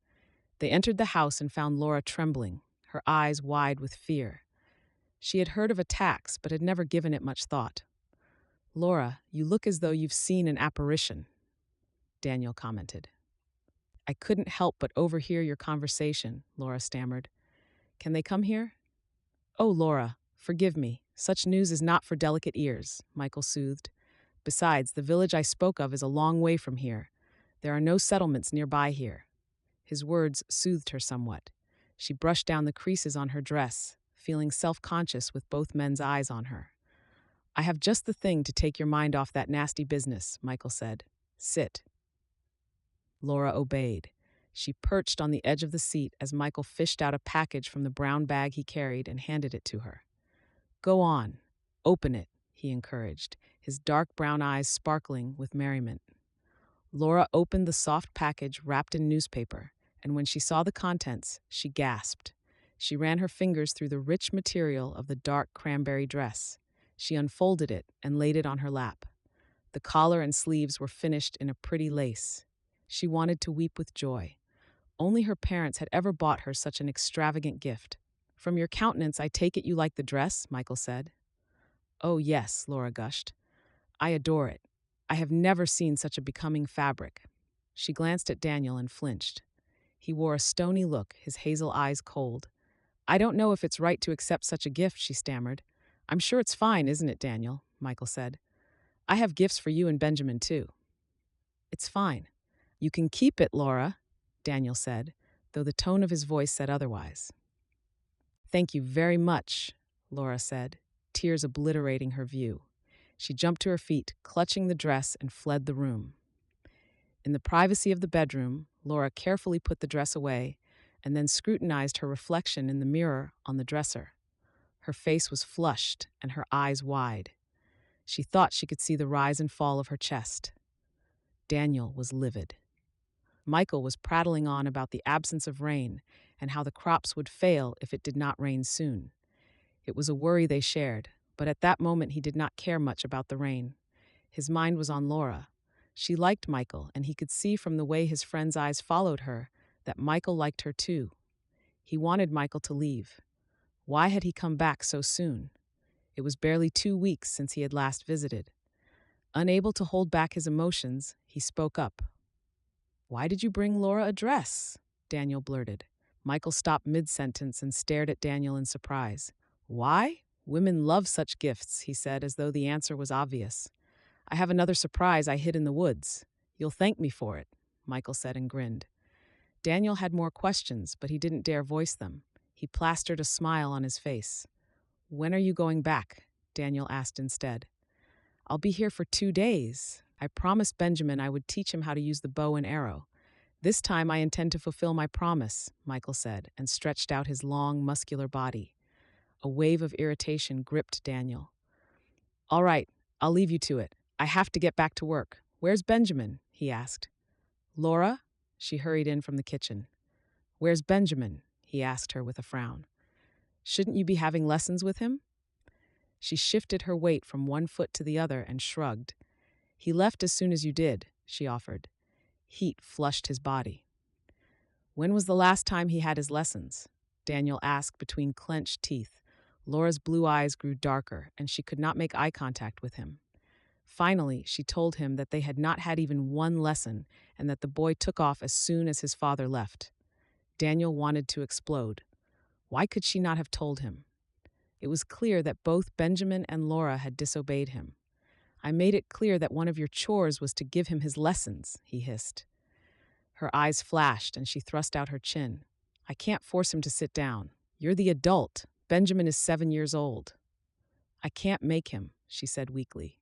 They entered the house and found Laura trembling, her eyes wide with fear. She had heard of attacks, but had never given it much thought. Laura, you look as though you've seen an apparition, Daniel commented. I couldn't help but overhear your conversation, Laura stammered. Can they come here? Oh, Laura, forgive me. Such news is not for delicate ears, Michael soothed. Besides, the village I spoke of is a long way from here. There are no settlements nearby here. His words soothed her somewhat. She brushed down the creases on her dress, feeling self-conscious with both men's eyes on her. I have just the thing to take your mind off that nasty business, Michael said. Sit. Laura obeyed. She perched on the edge of the seat as Michael fished out a package from the brown bag he carried and handed it to her. Go on. Open it, he encouraged, his dark brown eyes sparkling with merriment. Laura opened the soft package wrapped in newspaper, and when she saw the contents, she gasped. She ran her fingers through the rich material of the dark cranberry dress. She unfolded it and laid it on her lap. The collar and sleeves were finished in a pretty lace. She wanted to weep with joy. Only her parents had ever bought her such an extravagant gift. From your countenance, I take it you like the dress, Michael said. Oh, yes, Laura gushed. I adore it. I have never seen such a becoming fabric. She glanced at Daniel and flinched. He wore a stony look, his hazel eyes cold. I don't know if it's right to accept such a gift, she stammered. I'm sure it's fine, isn't it, Daniel? Michael said. I have gifts for you and Benjamin, too. It's fine. You can keep it, Laura, Daniel said, though the tone of his voice said otherwise. Thank you very much, Laura said, tears obliterating her view. She jumped to her feet, clutching the dress, and fled the room. In the privacy of the bedroom, Laura carefully put the dress away and then scrutinized her reflection in the mirror on the dresser. Her face was flushed and her eyes wide. She thought she could see the rise and fall of her chest. Daniel was livid. Michael was prattling on about the absence of rain and how the crops would fail if it did not rain soon. It was a worry they shared, but at that moment he did not care much about the rain. His mind was on Laura. She liked Michael, and he could see from the way his friend's eyes followed her that Michael liked her too. He wanted Michael to leave. Why had he come back so soon? It was barely 2 weeks since he had last visited. Unable to hold back his emotions, he spoke up. Why did you bring Laura a dress? Daniel blurted. Michael stopped mid-sentence and stared at Daniel in surprise. Why? Women love such gifts, he said, as though the answer was obvious. I have another surprise I hid in the woods. You'll thank me for it, Michael said and grinned. Daniel had more questions, but he didn't dare voice them. He plastered a smile on his face. When are you going back? Daniel asked instead. I'll be here for 2 days. I promised Benjamin I would teach him how to use the bow and arrow. This time I intend to fulfill my promise, Michael said, and stretched out his long, muscular body. A wave of irritation gripped Daniel. All right, I'll leave you to it. I have to get back to work. Where's Benjamin? He asked. Laura? She hurried in from the kitchen. Where's Benjamin? He asked her with a frown. Shouldn't you be having lessons with him? She shifted her weight from one foot to the other and shrugged. He left as soon as you did, she offered. Heat flushed his body. When was the last time he had his lessons? Daniel asked between clenched teeth. Laura's blue eyes grew darker, and she could not make eye contact with him. Finally, she told him that they had not had even one lesson and that the boy took off as soon as his father left. Daniel wanted to explode. Why could she not have told him? It was clear that both Benjamin and Laura had disobeyed him. I made it clear that one of your chores was to give him his lessons, he hissed. Her eyes flashed and she thrust out her chin. I can't force him to sit down. You're the adult. Benjamin is 7 years old. I can't make him, she said weakly.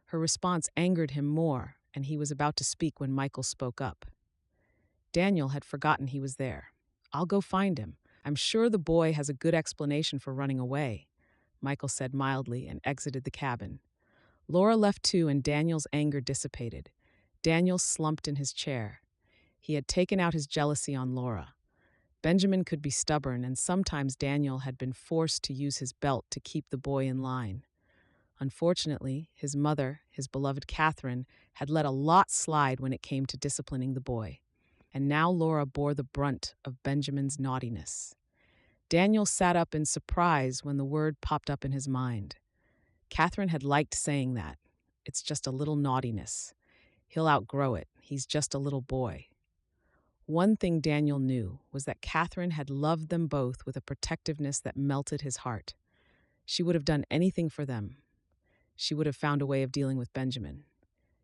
Her response angered him more, and he was about to speak when Michael spoke up. Daniel had forgotten he was there. I'll go find him. I'm sure the boy has a good explanation for running away, Michael said mildly and exited the cabin. Laura left too, and Daniel's anger dissipated. Daniel slumped in his chair. He had taken out his jealousy on Laura. Benjamin could be stubborn, and sometimes Daniel had been forced to use his belt to keep the boy in line. Unfortunately, his mother, his beloved Catherine, had let a lot slide when it came to disciplining the boy. And now Laura bore the brunt of Benjamin's naughtiness. Daniel sat up in surprise when the word popped up in his mind. Catherine had liked saying that. It's just a little naughtiness. He'll outgrow it. He's just a little boy. One thing Daniel knew was that Catherine had loved them both with a protectiveness that melted his heart. She would have done anything for them. She would have found a way of dealing with Benjamin.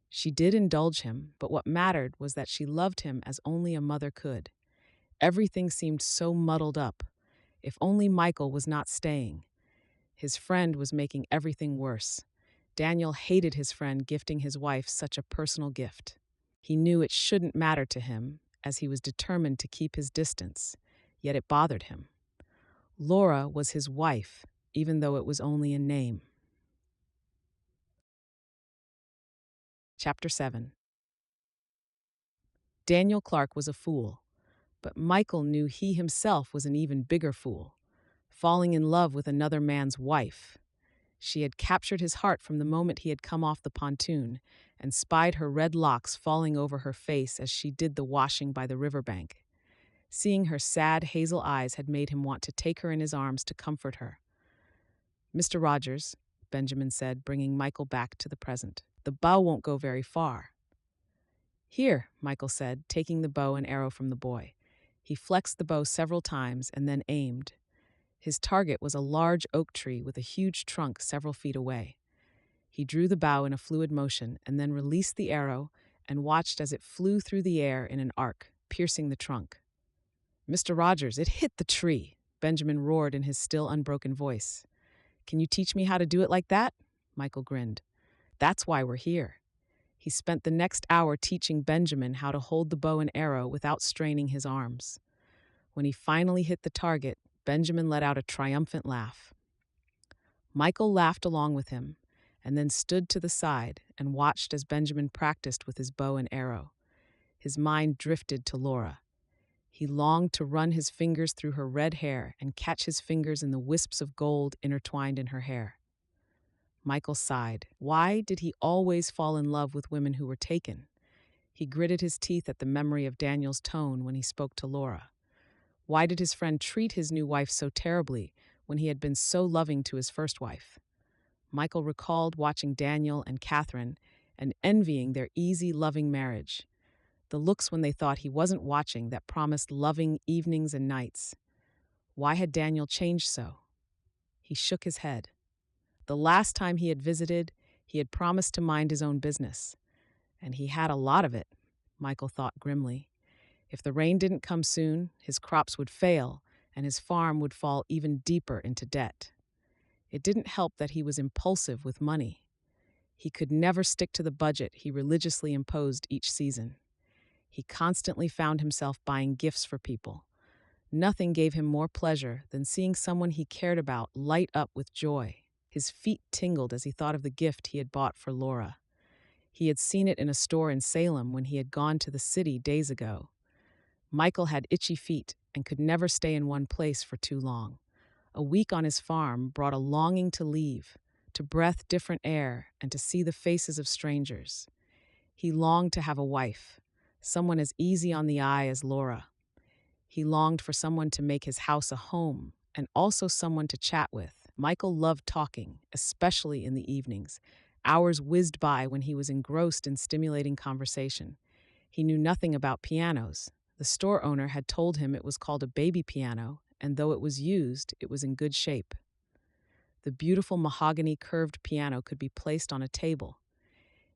She did indulge him, but what mattered was that she loved him as only a mother could. Everything seemed so muddled up. If only Michael was not staying. His friend was making everything worse. Daniel hated his friend gifting his wife such a personal gift. He knew it shouldn't matter to him, as he was determined to keep his distance, yet it bothered him. Laura was his wife, even though it was only in name. Chapter 7. Daniel Clark was a fool, but Michael knew he himself was an even bigger fool, falling in love with another man's wife. She had captured his heart from the moment he had come off the pontoon and spied her red locks falling over her face as she did the washing by the riverbank. Seeing her sad hazel eyes had made him want to take her in his arms to comfort her. Mr. Rogers, Benjamin said, bringing Michael back to the present. The bow won't go very far. Here, Michael said, taking the bow and arrow from the boy. He flexed the bow several times and then aimed. His target was a large oak tree with a huge trunk several feet away. He drew the bow in a fluid motion and then released the arrow and watched as it flew through the air in an arc, piercing the trunk. Mr. Rogers, it hit the tree, Benjamin roared in his still unbroken voice. Can you teach me how to do it like that? Michael grinned. That's why we're here. He spent the next hour teaching Benjamin how to hold the bow and arrow without straining his arms. When he finally hit the target, Benjamin let out a triumphant laugh. Michael laughed along with him, and then stood to the side and watched as Benjamin practiced with his bow and arrow. His mind drifted to Laura. He longed to run his fingers through her red hair and catch his fingers in the wisps of gold intertwined in her hair. Michael sighed. Why did he always fall in love with women who were taken? He gritted his teeth at the memory of Daniel's tone when he spoke to Laura. Why did his friend treat his new wife so terribly when he had been so loving to his first wife? Michael recalled watching Daniel and Catherine and envying their easy, loving marriage. The looks when they thought he wasn't watching that promised loving evenings and nights. Why had Daniel changed so? He shook his head. The last time he had visited, he had promised to mind his own business. And he had a lot of it, Michael thought grimly. If the rain didn't come soon, his crops would fail, and his farm would fall even deeper into debt. It didn't help that he was impulsive with money. He could never stick to the budget he religiously imposed each season. He constantly found himself buying gifts for people. Nothing gave him more pleasure than seeing someone he cared about light up with joy. His feet tingled as he thought of the gift he had bought for Laura. He had seen it in a store in Salem when he had gone to the city days ago. Michael had itchy feet and could never stay in one place for too long. A week on his farm brought a longing to leave, to breathe different air, and to see the faces of strangers. He longed to have a wife, someone as easy on the eye as Laura. He longed for someone to make his house a home, and also someone to chat with. Michael loved talking, especially in the evenings. Hours whizzed by when he was engrossed in stimulating conversation. He knew nothing about pianos. The store owner had told him it was called a baby piano, and though it was used, it was in good shape. The beautiful mahogany curved piano could be placed on a table.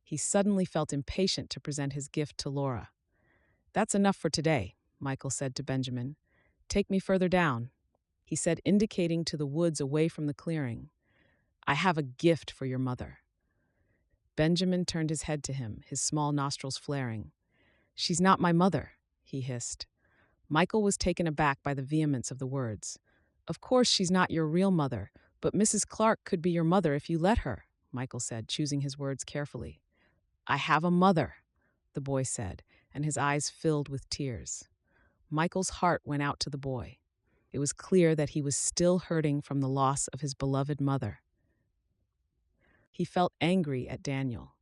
He suddenly felt impatient to present his gift to Laura. "That's enough for today," Michael said to Benjamin. "Take me further down," he said, indicating to the woods away from the clearing. "I have a gift for your mother." Benjamin turned his head to him, his small nostrils flaring. "She's not my mother," he hissed. Michael was taken aback by the vehemence of the words. "Of course she's not your real mother, but Mrs. Clark could be your mother if you let her," Michael said, choosing his words carefully. "I have a mother," the boy said, and his eyes filled with tears. Michael's heart went out to the boy. It was clear that he was still hurting from the loss of his beloved mother. He felt angry at Daniel.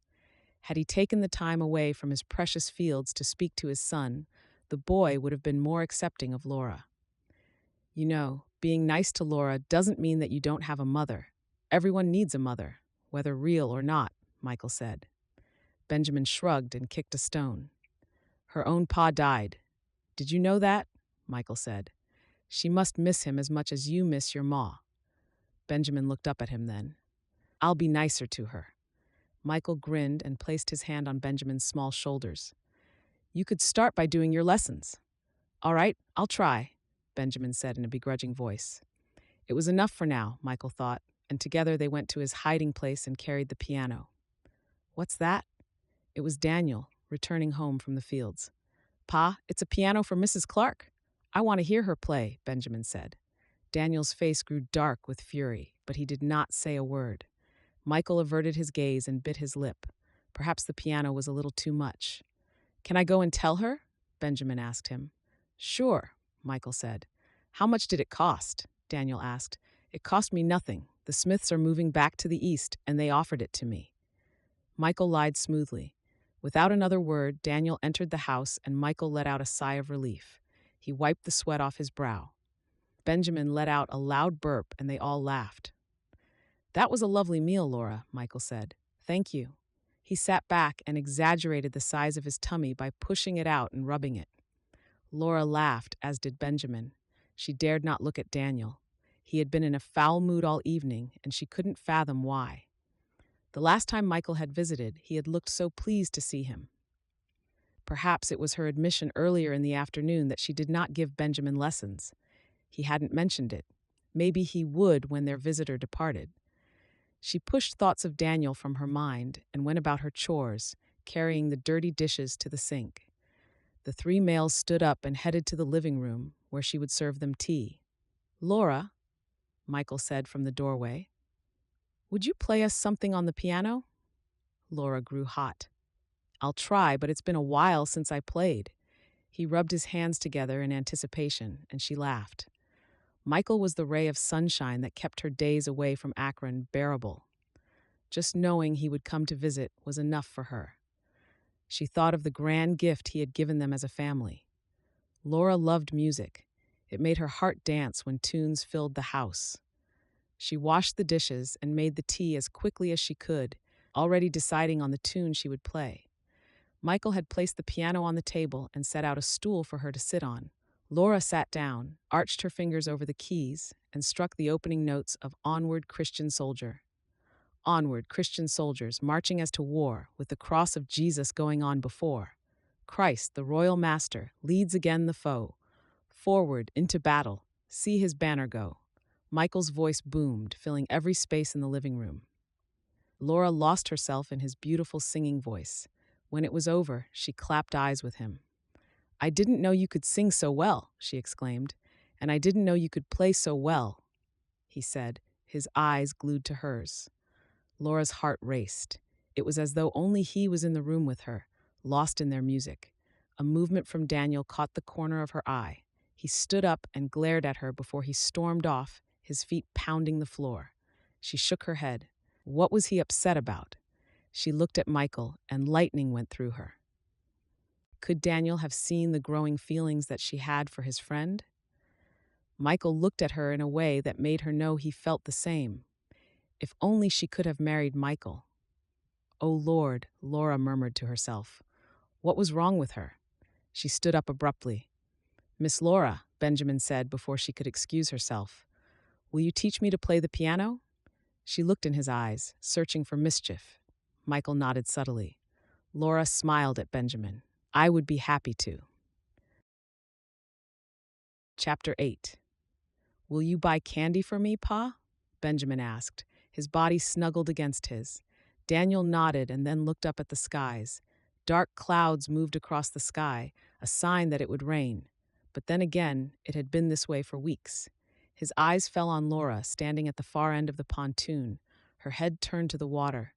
Had he taken the time away from his precious fields to speak to his son, the boy would have been more accepting of Laura. "You know, being nice to Laura doesn't mean that you don't have a mother. Everyone needs a mother, whether real or not," Michael said. Benjamin shrugged and kicked a stone. "Her own pa died. Did you know that?" Michael said. "She must miss him as much as you miss your ma." Benjamin looked up at him then. "I'll be nicer to her." Michael grinned and placed his hand on Benjamin's small shoulders. "You could start by doing your lessons." "All right, I'll try," Benjamin said in a begrudging voice. It was enough for now, Michael thought, and together they went to his hiding place and carried the piano. "What's that?" It was Daniel, returning home from the fields. "Pa, it's a piano for Mrs. Clark. I want to hear her play," Benjamin said. Daniel's face grew dark with fury, but he did not say a word. Michael averted his gaze and bit his lip. Perhaps the piano was a little too much. "Can I go and tell her?" Benjamin asked him. "Sure," Michael said. "How much did it cost?" Daniel asked. "It cost me nothing. The Smiths are moving back to the east, and they offered it to me." Michael lied smoothly. Without another word, Daniel entered the house, and Michael let out a sigh of relief. He wiped the sweat off his brow. Benjamin let out a loud burp, and they all laughed. "That was a lovely meal, Laura," Michael said. "Thank you." He sat back and exaggerated the size of his tummy by pushing it out and rubbing it. Laura laughed, as did Benjamin. She dared not look at Daniel. He had been in a foul mood all evening, and she couldn't fathom why. The last time Michael had visited, he had looked so pleased to see him. Perhaps it was her admission earlier in the afternoon that she did not give Benjamin lessons. He hadn't mentioned it. Maybe he would when their visitor departed. She pushed thoughts of Daniel from her mind and went about her chores, carrying the dirty dishes to the sink. The three males stood up and headed to the living room, where she would serve them tea. "Laura," Michael said from the doorway, "would you play us something on the piano?" Laura grew hot. "I'll try, but it's been a while since I played." He rubbed his hands together in anticipation, and she laughed. Michael was the ray of sunshine that kept her days away from Akron bearable. Just knowing he would come to visit was enough for her. She thought of the grand gift he had given them as a family. Laura loved music. It made her heart dance when tunes filled the house. She washed the dishes and made the tea as quickly as she could, already deciding on the tune she would play. Michael had placed the piano on the table and set out a stool for her to sit on. Laura sat down, arched her fingers over the keys, and struck the opening notes of "Onward, Christian Soldier." Onward, Christian soldiers, marching as to war, with the cross of Jesus going on before. Christ, the royal master, leads again the foe. Forward, into battle, see his banner go. Michael's voice boomed, filling every space in the living room. Laura lost herself in his beautiful singing voice. When it was over, she clapped eyes with him. "I didn't know you could sing so well," she exclaimed. "And I didn't know you could play so well," he said, his eyes glued to hers. Laura's heart raced. It was as though only he was in the room with her, lost in their music. A movement from Daniel caught the corner of her eye. He stood up and glared at her before he stormed off, his feet pounding the floor. She shook her head. What was he upset about? She looked at Michael, and lightning went through her. Could Daniel have seen the growing feelings that she had for his friend? Michael looked at her in a way that made her know he felt the same. If only she could have married Michael. "Oh Lord," Laura murmured to herself. What was wrong with her? She stood up abruptly. "Miss Laura," Benjamin said before she could excuse herself, "will you teach me to play the piano?" She looked in his eyes, searching for mischief. Michael nodded subtly. Laura smiled at Benjamin. I would be happy to. Chapter 8. Will you buy candy for me, Pa? Benjamin asked, his body snuggled against his. Daniel nodded and then looked up at the skies. Dark clouds moved across the sky, a sign that it would rain. But then again, it had been this way for weeks. His eyes fell on Laura, standing at the far end of the pontoon, her head turned to the water.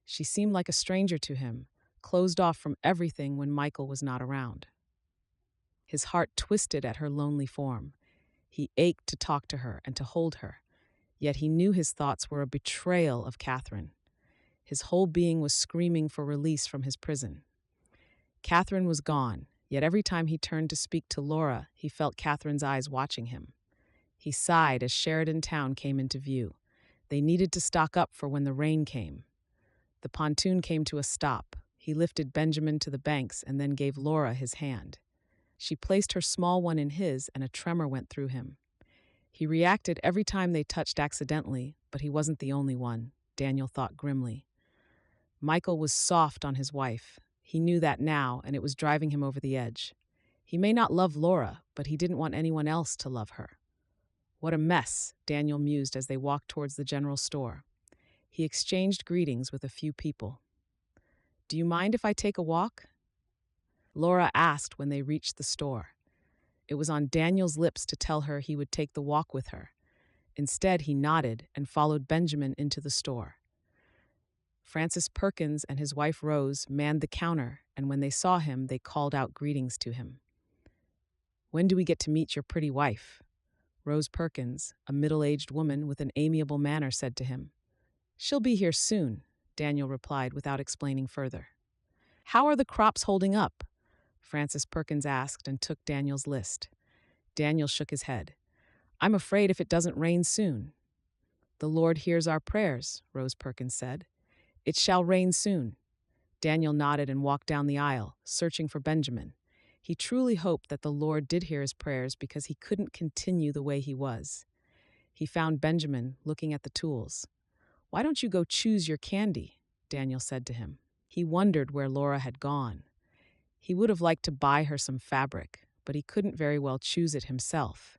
She seemed like a stranger to him, closed off from everything when Michael was not around. His heart twisted at her lonely form. He ached to talk to her and to hold her, yet he knew his thoughts were a betrayal of Catherine. His whole being was screaming for release from his prison. Catherine was gone, yet every time he turned to speak to Laura, he felt Catherine's eyes watching him. He sighed as Sheridan Town came into view. They needed to stock up for when the rain came. The pontoon came to a stop. He lifted Benjamin to the banks and then gave Laura his hand. She placed her small one in his, and a tremor went through him. He reacted every time they touched accidentally, but he wasn't the only one, Daniel thought grimly. Michael was soft on his wife. He knew that now, and it was driving him over the edge. He may not love Laura, but he didn't want anyone else to love her. What a mess, Daniel mused as they walked towards the general store. He exchanged greetings with a few people. Do you mind if I take a walk? Laura asked when they reached the store. It was on Daniel's lips to tell her he would take the walk with her. Instead, he nodded and followed Benjamin into the store. Francis Perkins and his wife Rose manned the counter, and when they saw him, they called out greetings to him. When do we get to meet your pretty wife? Rose Perkins, a middle-aged woman with an amiable manner, said to him. She'll be here soon, Daniel replied without explaining further. How are the crops holding up? Francis Perkins asked and took Daniel's list. Daniel shook his head. I'm afraid if it doesn't rain soon. The Lord hears our prayers, Rose Perkins said. It shall rain soon. Daniel nodded and walked down the aisle, searching for Benjamin. He truly hoped that the Lord did hear his prayers because he couldn't continue the way he was. He found Benjamin looking at the tools. Why don't you go choose your candy? Daniel said to him. He wondered where Laura had gone. He would have liked to buy her some fabric, but he couldn't very well choose it himself.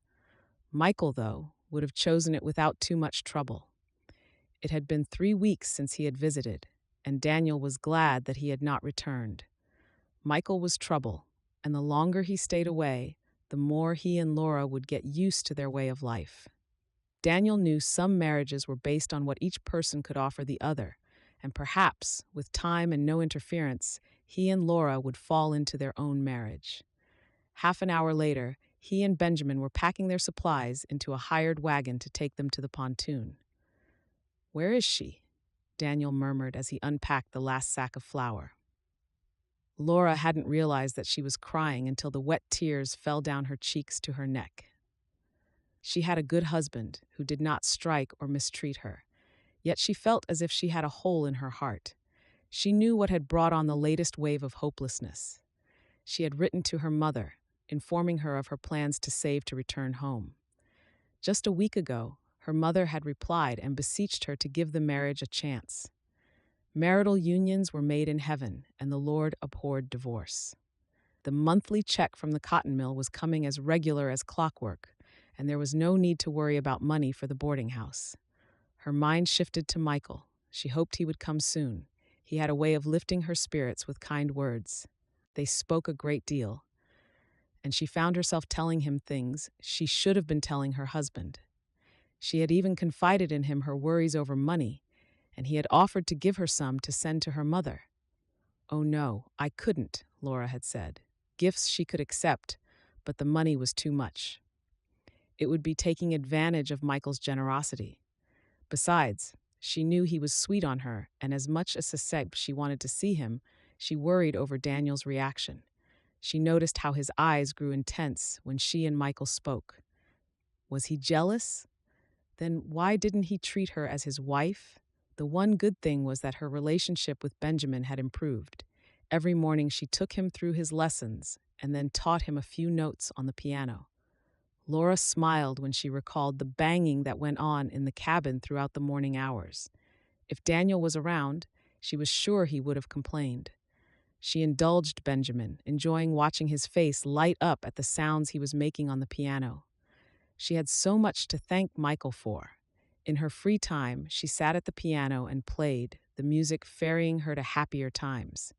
Michael, though, would have chosen it without too much trouble. It had been 3 weeks since he had visited, and Daniel was glad that he had not returned. Michael was trouble, and the longer he stayed away, the more he and Laura would get used to their way of life. Daniel knew some marriages were based on what each person could offer the other, and perhaps, with time and no interference, he and Laura would fall into their own marriage. Half an hour later, he and Benjamin were packing their supplies into a hired wagon to take them to the pontoon. Where is she? Daniel murmured as he unpacked the last sack of flour. Laura hadn't realized that she was crying until the wet tears fell down her cheeks to her neck. She had a good husband who did not strike or mistreat her, yet she felt as if she had a hole in her heart. She knew what had brought on the latest wave of hopelessness. She had written to her mother, informing her of her plans to save to return home. Just a week ago, her mother had replied and beseeched her to give the marriage a chance. Marital unions were made in heaven, and the Lord abhorred divorce. The monthly check from the cotton mill was coming as regular as clockwork, and there was no need to worry about money for the boarding house. Her mind shifted to Michael. She hoped he would come soon. He had a way of lifting her spirits with kind words. They spoke a great deal, and she found herself telling him things she should have been telling her husband. She had even confided in him her worries over money, and he had offered to give her some to send to her mother. Oh no, I couldn't, Laura had said. Gifts she could accept, but the money was too much. It would be taking advantage of Michael's generosity. Besides, she knew he was sweet on her, and as much as she wanted to see him, she worried over Daniel's reaction. She noticed how his eyes grew intense when she and Michael spoke. Was he jealous? Then why didn't he treat her as his wife? The one good thing was that her relationship with Benjamin had improved. Every morning she took him through his lessons and then taught him a few notes on the piano. Laura smiled when she recalled the banging that went on in the cabin throughout the morning hours. If Daniel was around, She was sure he would have complained. She indulged Benjamin, enjoying watching his face light up at the sounds he was making on the piano. She had so much to thank Michael for. In her free time, she sat at the piano and played, the music ferrying her to happier times.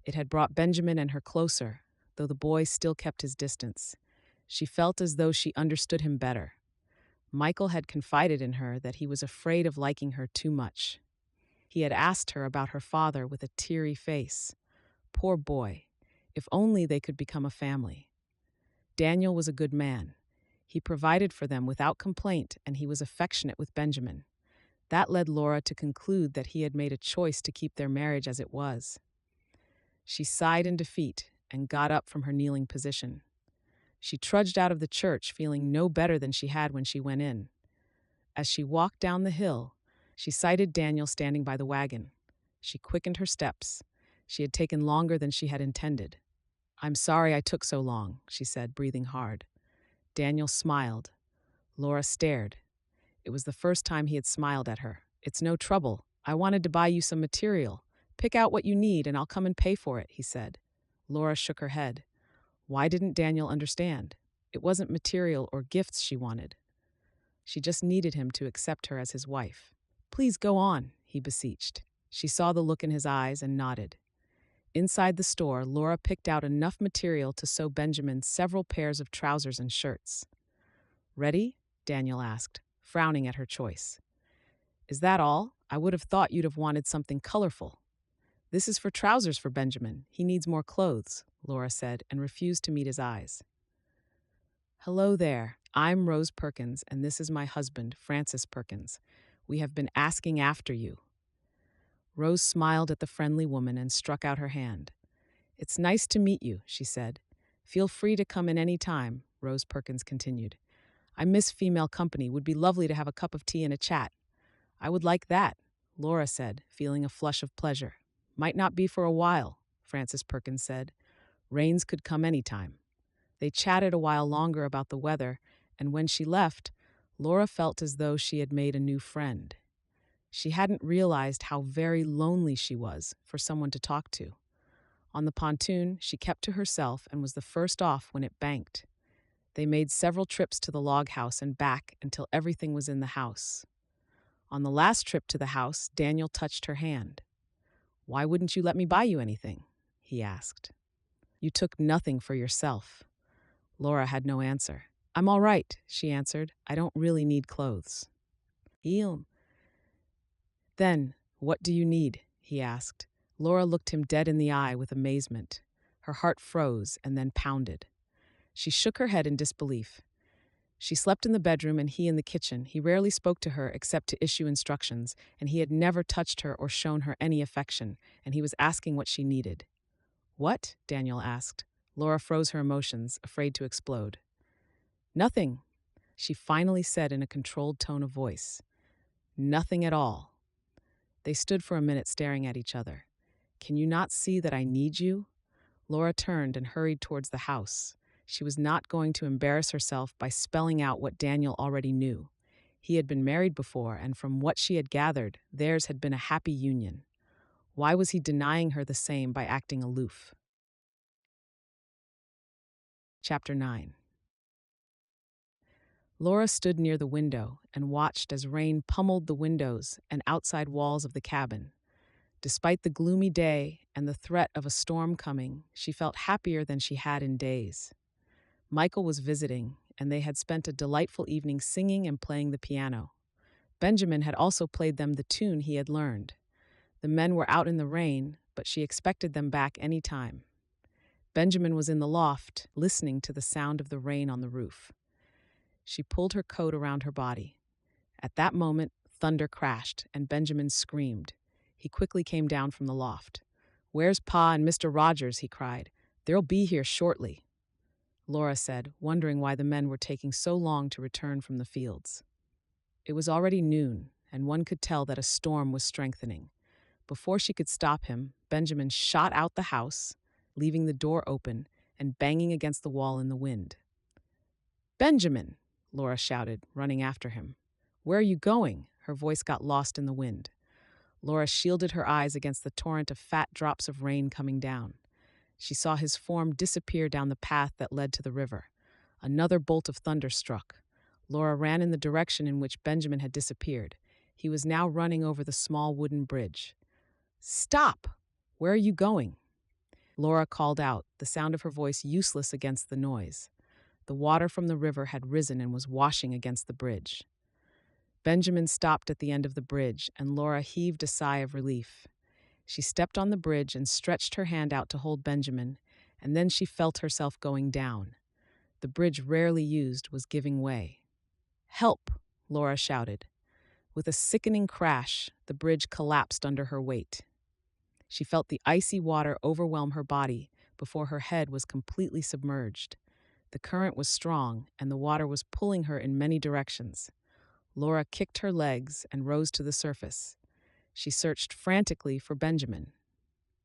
It had brought Benjamin and her closer, though the boy still kept his distance. She felt as though she understood him better. Michael had confided in her that he was afraid of liking her too much. He had asked her about her father with a teary face. Poor boy, if only they could become a family. Daniel was a good man. He provided for them without complaint, and he was affectionate with Benjamin. That led Laura to conclude that he had made a choice to keep their marriage as it was. She sighed in defeat and got up from her kneeling position. She trudged out of the church feeling no better than she had when she went in. As she walked down the hill, she sighted Daniel standing by the wagon. She quickened her steps. She had taken longer than she had intended. "I'm sorry I took so long," she said, breathing hard. Daniel smiled. Laura stared. It was the first time he had smiled at her. "It's no trouble. I wanted to buy you some material. Pick out what you need and I'll come and pay for it," he said. Laura shook her head. Why didn't Daniel understand? It wasn't material or gifts she wanted. She just needed him to accept her as his wife. "Please go on," he beseeched. She saw the look in his eyes and nodded. Inside the store, Laura picked out enough material to sew Benjamin several pairs of trousers and shirts. "Ready?" Daniel asked, frowning at her choice. "Is that all? I would have thought you'd have wanted something colorful." "This is for trousers for Benjamin. He needs more clothes," Laura said, and refused to meet his eyes. "Hello there. I'm Rose Perkins, and this is my husband, Francis Perkins. We have been asking after you." Rose smiled at the friendly woman and struck out her hand. "It's nice to meet you," she said. "Feel free to come in any time," Rose Perkins continued. "I miss female company. Would be lovely to have a cup of tea and a chat." "I would like that," Laura said, feeling a flush of pleasure. "Might not be for a while," Francis Perkins said. "Rains could come any time." They chatted a while longer about the weather, and when she left, Laura felt as though she had made a new friend. She hadn't realized how very lonely she was for someone to talk to. On the pontoon, she kept to herself and was the first off when it banked. They made several trips to the log house and back until everything was in the house. On the last trip to the house, Daniel touched her hand. "Why wouldn't you let me buy you anything?" he asked. "You took nothing for yourself." Laura had no answer. "I'm all right," she answered. "I don't really need clothes." "Eam." "Then, what do you need?" he asked. Laura looked him dead in the eye with amazement. Her heart froze and then pounded. She shook her head in disbelief. She slept in the bedroom and he in the kitchen. He rarely spoke to her except to issue instructions, and he had never touched her or shown her any affection, and he was asking what she needed. "What?" Daniel asked. Laura froze her emotions, afraid to explode. "Nothing," she finally said in a controlled tone of voice. "Nothing at all." They stood for a minute staring at each other. "Can you not see that I need you?" Laura turned and hurried towards the house. She was not going to embarrass herself by spelling out what Daniel already knew. He had been married before, and from what she had gathered, theirs had been a happy union. Why was he denying her the same by acting aloof? Chapter 9. Laura stood near the window and watched as rain pummeled the windows and outside walls of the cabin. Despite the gloomy day and the threat of a storm coming, she felt happier than she had in days. Michael was visiting, and they had spent a delightful evening singing and playing the piano. Benjamin had also played them the tune he had learned. The men were out in the rain, but she expected them back any time. Benjamin was in the loft, listening to the sound of the rain on the roof. She pulled her coat around her body. At that moment, thunder crashed, and Benjamin screamed. He quickly came down from the loft. "Where's Pa and Mr. Rogers?" he cried. "They'll be here shortly," Laura said, wondering why the men were taking so long to return from the fields. It was already noon, and one could tell that a storm was strengthening. Before she could stop him, Benjamin shot out the house, leaving the door open and banging against the wall in the wind. "Benjamin!" Laura shouted, running after him. "Where are you going?" Her voice got lost in the wind. Laura shielded her eyes against the torrent of fat drops of rain coming down. She saw his form disappear down the path that led to the river. Another bolt of thunder struck. Laura ran in the direction in which Benjamin had disappeared. He was now running over the small wooden bridge. "Stop! Where are you going?" Laura called out, the sound of her voice useless against the noise. The water from the river had risen and was washing against the bridge. Benjamin stopped at the end of the bridge, and Laura heaved a sigh of relief. She stepped on the bridge and stretched her hand out to hold Benjamin, and then she felt herself going down. The bridge, rarely used, was giving way. "Help!" Laura shouted. With a sickening crash, the bridge collapsed under her weight. She felt the icy water overwhelm her body before her head was completely submerged. The current was strong, and the water was pulling her in many directions. Laura kicked her legs and rose to the surface. She searched frantically for Benjamin.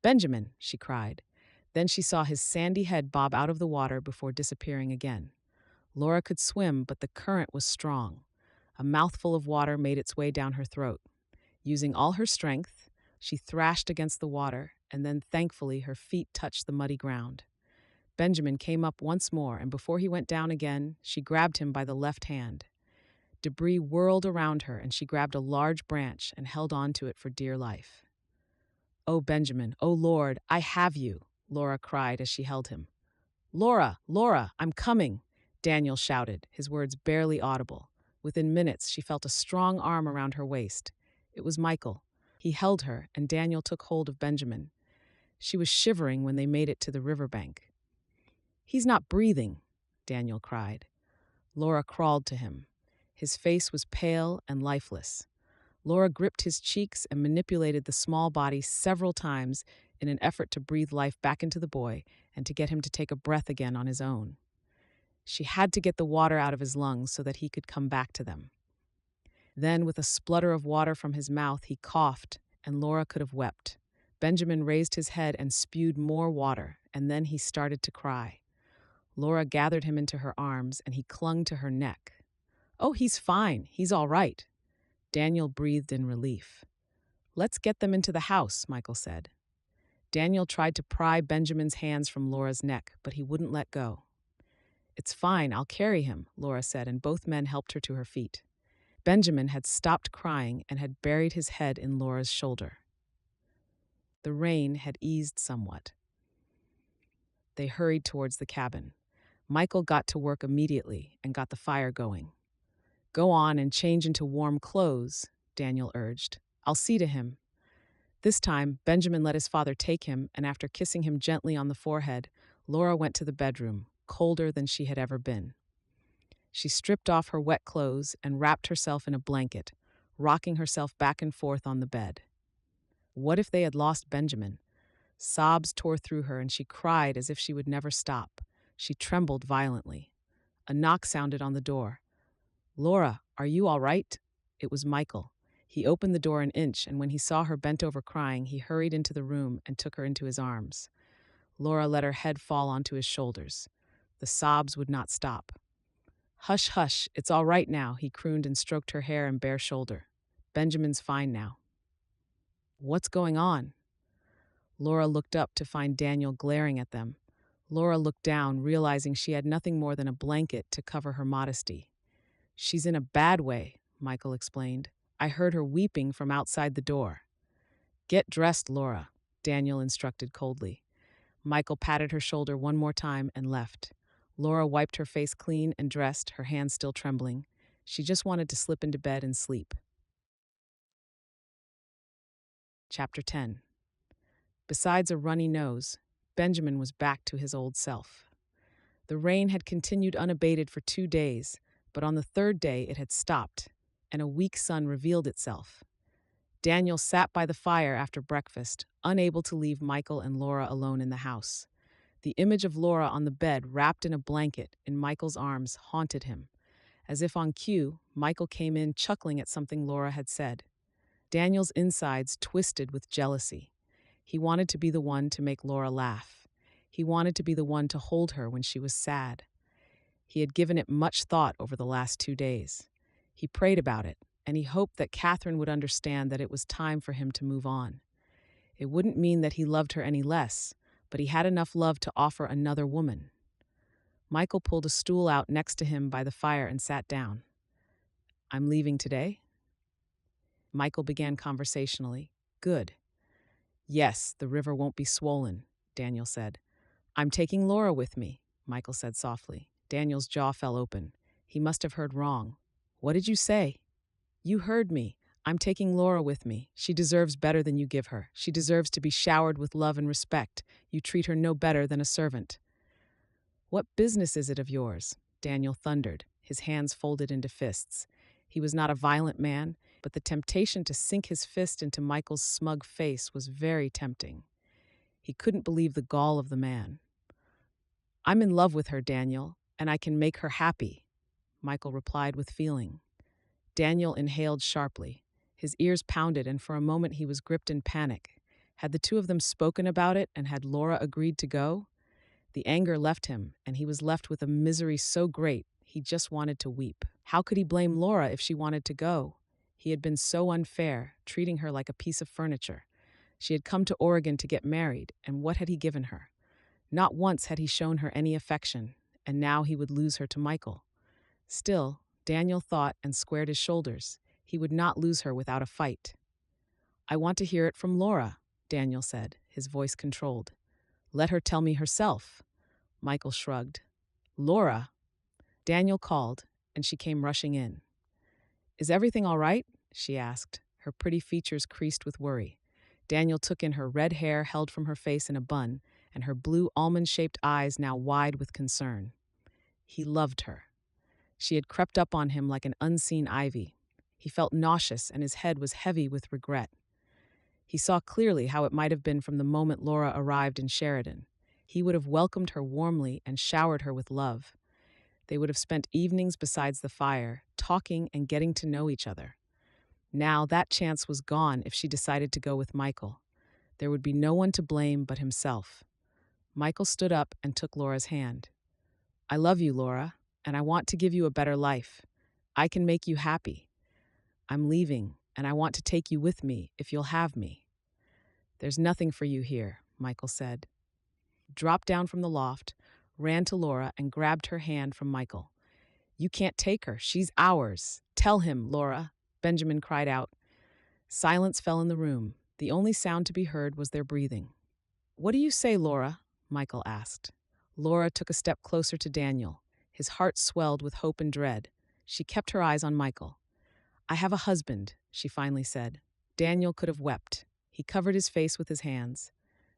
"Benjamin!" she cried. Then she saw his sandy head bob out of the water before disappearing again. Laura could swim, but the current was strong. A mouthful of water made its way down her throat. Using all her strength, she thrashed against the water, and then thankfully her feet touched the muddy ground. Benjamin came up once more, and before he went down again, she grabbed him by the left hand. Debris whirled around her, and she grabbed a large branch and held on to it for dear life. "Oh, Benjamin, oh, Lord, I have you," Laura cried as she held him. "Laura, Laura, I'm coming," Daniel shouted, his words barely audible. Within minutes, she felt a strong arm around her waist. It was Michael. He held her, and Daniel took hold of Benjamin. She was shivering when they made it to the riverbank. "He's not breathing," Daniel cried. Laura crawled to him. His face was pale and lifeless. Laura gripped his cheeks and manipulated the small body several times in an effort to breathe life back into the boy and to get him to take a breath again on his own. She had to get the water out of his lungs so that he could come back to them. Then, with a splutter of water from his mouth, he coughed, and Laura could have wept. Benjamin raised his head and spewed more water, and then he started to cry. Laura gathered him into her arms, and he clung to her neck. "Oh, he's fine. He's all right." Daniel breathed in relief. "Let's get them into the house," Michael said. Daniel tried to pry Benjamin's hands from Laura's neck, but he wouldn't let go. "It's fine, I'll carry him," Laura said, and both men helped her to her feet. Benjamin had stopped crying and had buried his head in Laura's shoulder. The rain had eased somewhat. They hurried towards the cabin. Michael got to work immediately and got the fire going. "Go on and change into warm clothes," Daniel urged. "I'll see to him." This time, Benjamin let his father take him, and after kissing him gently on the forehead, Laura went to the bedroom, colder than she had ever been. She stripped off her wet clothes and wrapped herself in a blanket, rocking herself back and forth on the bed. What if they had lost Benjamin? Sobs tore through her, and she cried as if she would never stop. She trembled violently. A knock sounded on the door. "Laura, are you all right?" It was Michael. He opened the door an inch, and when he saw her bent over crying, he hurried into the room and took her into his arms. Laura let her head fall onto his shoulders. The sobs would not stop. "Hush, hush, it's all right now," he crooned and stroked her hair and bare shoulder. "Benjamin's fine now." "What's going on?" Laura looked up to find Daniel glaring at them. Laura looked down, realizing she had nothing more than a blanket to cover her modesty. "She's in a bad way," Michael explained. "I heard her weeping from outside the door." "Get dressed, Laura," Daniel instructed coldly. Michael patted her shoulder one more time and left. Laura wiped her face clean and dressed, her hands still trembling. She just wanted to slip into bed and sleep. Chapter 10. Besides a runny nose, Benjamin was back to his old self. The rain had continued unabated for 2 days, but on the third day it had stopped, and a weak sun revealed itself. Daniel sat by the fire after breakfast, unable to leave Michael and Laura alone in the house. The image of Laura on the bed, wrapped in a blanket in Michael's arms, haunted him. As if on cue, Michael came in chuckling at something Laura had said. Daniel's insides twisted with jealousy. He wanted to be the one to make Laura laugh. He wanted to be the one to hold her when she was sad. He had given it much thought over the last 2 days. He prayed about it, and he hoped that Catherine would understand that it was time for him to move on. It wouldn't mean that he loved her any less, but he had enough love to offer another woman. Michael pulled a stool out next to him by the fire and sat down. "I'm leaving today?" Michael began conversationally. "Good. Yes, the river won't be swollen," Daniel said. "I'm taking Laura with me," Michael said softly. Daniel's jaw fell open. He must have heard wrong. "What did you say?" "You heard me. I'm taking Laura with me. She deserves better than you give her. She deserves to be showered with love and respect. You treat her no better than a servant." "What business is it of yours?" Daniel thundered, his hands folded into fists. He was not a violent man, but the temptation to sink his fist into Michael's smug face was very tempting. He couldn't believe the gall of the man. "I'm in love with her, Daniel, and I can make her happy," Michael replied with feeling. Daniel inhaled sharply. His ears pounded, and for a moment he was gripped in panic. Had the two of them spoken about it, and had Laura agreed to go? The anger left him, and he was left with a misery so great he just wanted to weep. How could he blame Laura if she wanted to go? He had been so unfair, treating her like a piece of furniture. She had come to Oregon to get married, and what had he given her? Not once had he shown her any affection, and now he would lose her to Michael. Still, Daniel thought and squared his shoulders. He would not lose her without a fight. "I want to hear it from Laura," Daniel said, his voice controlled. "Let her tell me herself." Michael shrugged. "Laura?" Daniel called, and she came rushing in. "Is everything all right?" she asked, her pretty features creased with worry. Daniel took in her red hair held from her face in a bun, and her blue almond-shaped eyes now wide with concern. He loved her. She had crept up on him like an unseen ivy. He felt nauseous, and his head was heavy with regret. He saw clearly how it might have been from the moment Laura arrived in Sheridan. He would have welcomed her warmly and showered her with love. They would have spent evenings beside the fire, talking and getting to know each other. Now that chance was gone if she decided to go with Michael. There would be no one to blame but himself. Michael stood up and took Laura's hand. "I love you, Laura, and I want to give you a better life. I can make you happy. I'm leaving, and I want to take you with me if you'll have me." "There's nothing for you here," Michael said. He dropped down from the loft, ran to Laura, and grabbed her hand from Michael. "You can't take her. She's ours. Tell him, Laura," Benjamin cried out. Silence fell in the room. The only sound to be heard was their breathing. "What do you say, Laura?" Michael asked. Laura took a step closer to Daniel. His heart swelled with hope and dread. She kept her eyes on Michael. "I have a husband," she finally said. Daniel could have wept. He covered his face with his hands.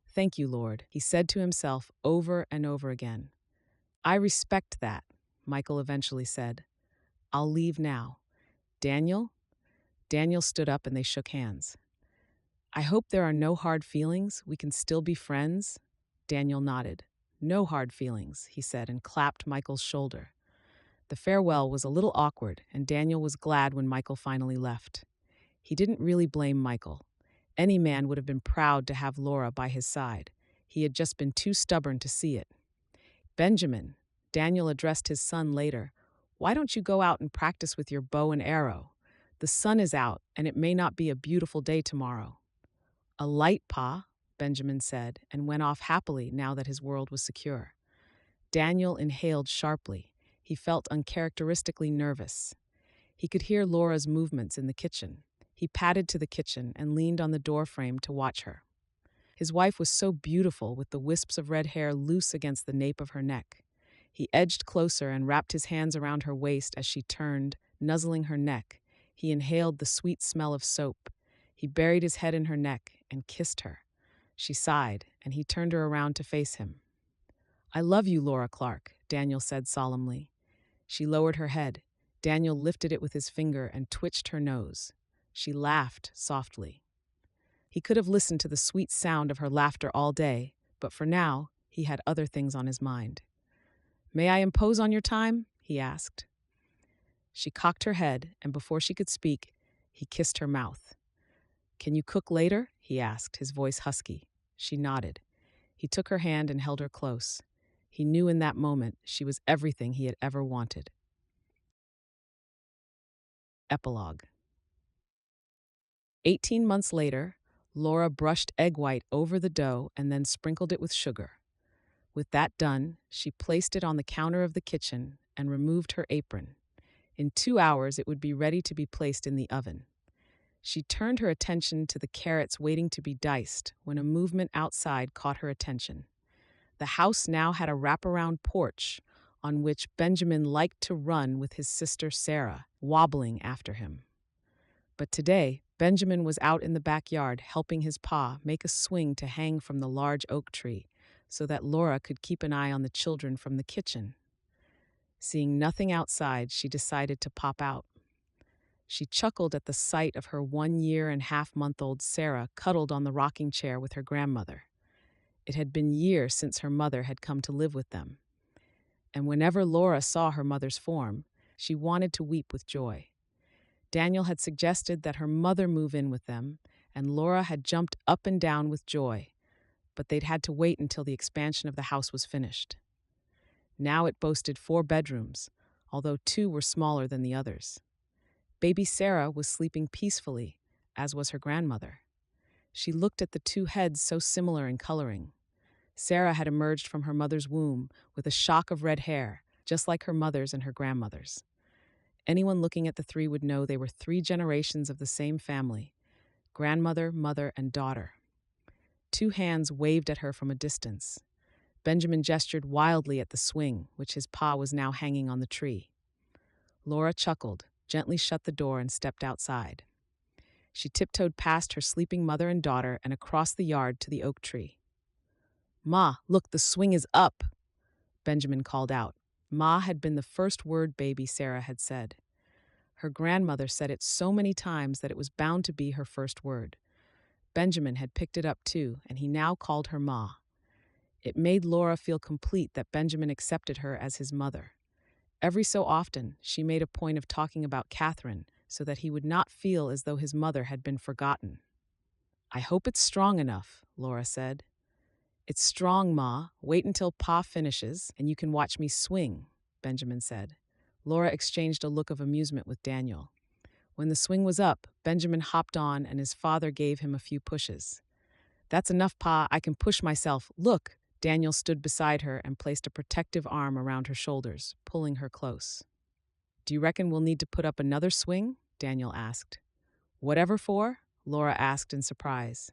"Thank you, Lord," he said to himself over and over again. "I respect that," Michael eventually said. "I'll leave now." "Daniel?" Daniel stood up and they shook hands. "I hope there are no hard feelings. We can still be friends." Daniel nodded. "No hard feelings," he said, and clapped Michael's shoulder. The farewell was a little awkward, and Daniel was glad when Michael finally left. He didn't really blame Michael. Any man would have been proud to have Laura by his side. He had just been too stubborn to see it. "Benjamin," Daniel addressed his son later, "why don't you go out and practice with your bow and arrow? The sun is out, and it may not be a beautiful day tomorrow." "A light, Pa," Benjamin said, and went off happily now that his world was secure. Daniel inhaled sharply. He felt uncharacteristically nervous. He could hear Laura's movements in the kitchen. He padded to the kitchen and leaned on the doorframe to watch her. His wife was so beautiful, with the wisps of red hair loose against the nape of her neck. He edged closer and wrapped his hands around her waist as she turned, nuzzling her neck. He inhaled the sweet smell of soap. He buried his head in her neck and kissed her. She sighed, and he turned her around to face him. "I love you, Laura Clark," Daniel said solemnly. She lowered her head. Daniel lifted it with his finger and twitched her nose. She laughed softly. He could have listened to the sweet sound of her laughter all day, but for now, he had other things on his mind. "May I impose on your time?" he asked. She cocked her head, and before she could speak, he kissed her mouth. "Can you cook later?" he asked, his voice husky. She nodded. He took her hand and held her close. He knew in that moment she was everything he had ever wanted. Epilogue. 18 months later, Laura brushed egg white over the dough and then sprinkled it with sugar. With that done, she placed it on the counter of the kitchen and removed her apron. In 2 hours, it would be ready to be placed in the oven. She turned her attention to the carrots waiting to be diced when a movement outside caught her attention. The house now had a wraparound porch on which Benjamin liked to run with his sister Sarah, wobbling after him. But today, Benjamin was out in the backyard helping his pa make a swing to hang from the large oak tree so that Laura could keep an eye on the children from the kitchen. Seeing nothing outside, she decided to pop out. She chuckled at the sight of her 1-year-and-a-half-month-old Sarah cuddled on the rocking chair with her grandmother. It had been years since her mother had come to live with them. And whenever Laura saw her mother's form, she wanted to weep with joy. Daniel had suggested that her mother move in with them, and Laura had jumped up and down with joy, but they'd had to wait until the expansion of the house was finished. Now it boasted 4 bedrooms, although 2 were smaller than the others. Baby Sarah was sleeping peacefully, as was her grandmother. She looked at the 2 heads so similar in coloring. Sarah had emerged from her mother's womb with a shock of red hair, just like her mother's and her grandmother's. Anyone looking at the 3 would know they were 3 generations of the same family: grandmother, mother, and daughter. 2 hands waved at her from a distance. Benjamin gestured wildly at the swing, which his pa was now hanging on the tree. Laura chuckled, gently shut the door, and stepped outside. She tiptoed past her sleeping mother and daughter and across the yard to the oak tree. "Ma, look, the swing is up," Benjamin called out. Ma had been the first word baby Sarah had said. Her grandmother said it so many times that it was bound to be her first word. Benjamin had picked it up too, and he now called her Ma. It made Laura feel complete that Benjamin accepted her as his mother. Every so often, she made a point of talking about Catherine so that he would not feel as though his mother had been forgotten. "I hope it's strong enough," Laura said. "It's strong, Ma. Wait until Pa finishes, and you can watch me swing," Benjamin said. Laura exchanged a look of amusement with Daniel. When the swing was up, Benjamin hopped on and his father gave him a few pushes. "That's enough, Pa. I can push myself. Look!" Daniel stood beside her and placed a protective arm around her shoulders, pulling her close. "Do you reckon we'll need to put up another swing?" Daniel asked. "Whatever for?" Laura asked in surprise.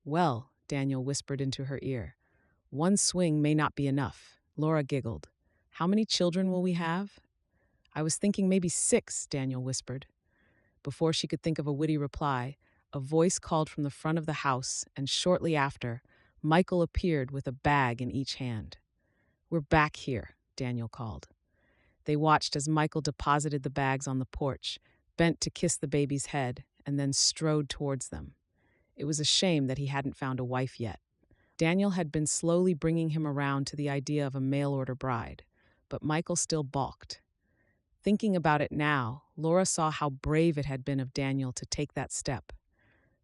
"Well," Daniel whispered into her ear, "one swing may not be enough." Laura giggled. "How many children will we have?" "I was thinking maybe 6, Daniel whispered. Before she could think of a witty reply, a voice called from the front of the house, and shortly after, Michael appeared with a bag in each hand. "We're back here," Daniel called. They watched as Michael deposited the bags on the porch, bent to kiss the baby's head, and then strode towards them. It was a shame that he hadn't found a wife yet. Daniel had been slowly bringing him around to the idea of a mail-order bride, but Michael still balked. Thinking about it now, Laura saw how brave it had been of Daniel to take that step.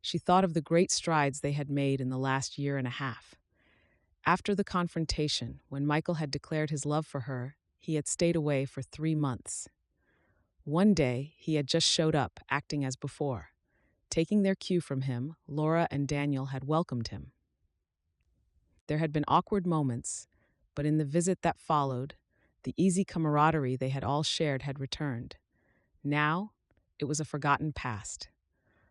She thought of the great strides they had made in the last year and a half. After the confrontation, when Michael had declared his love for her, he had stayed away for 3 months. One day, he had just showed up, acting as before. Taking their cue from him, Laura and Daniel had welcomed him. There had been awkward moments, but in the visit that followed, the easy camaraderie they had all shared had returned. Now, it was a forgotten past.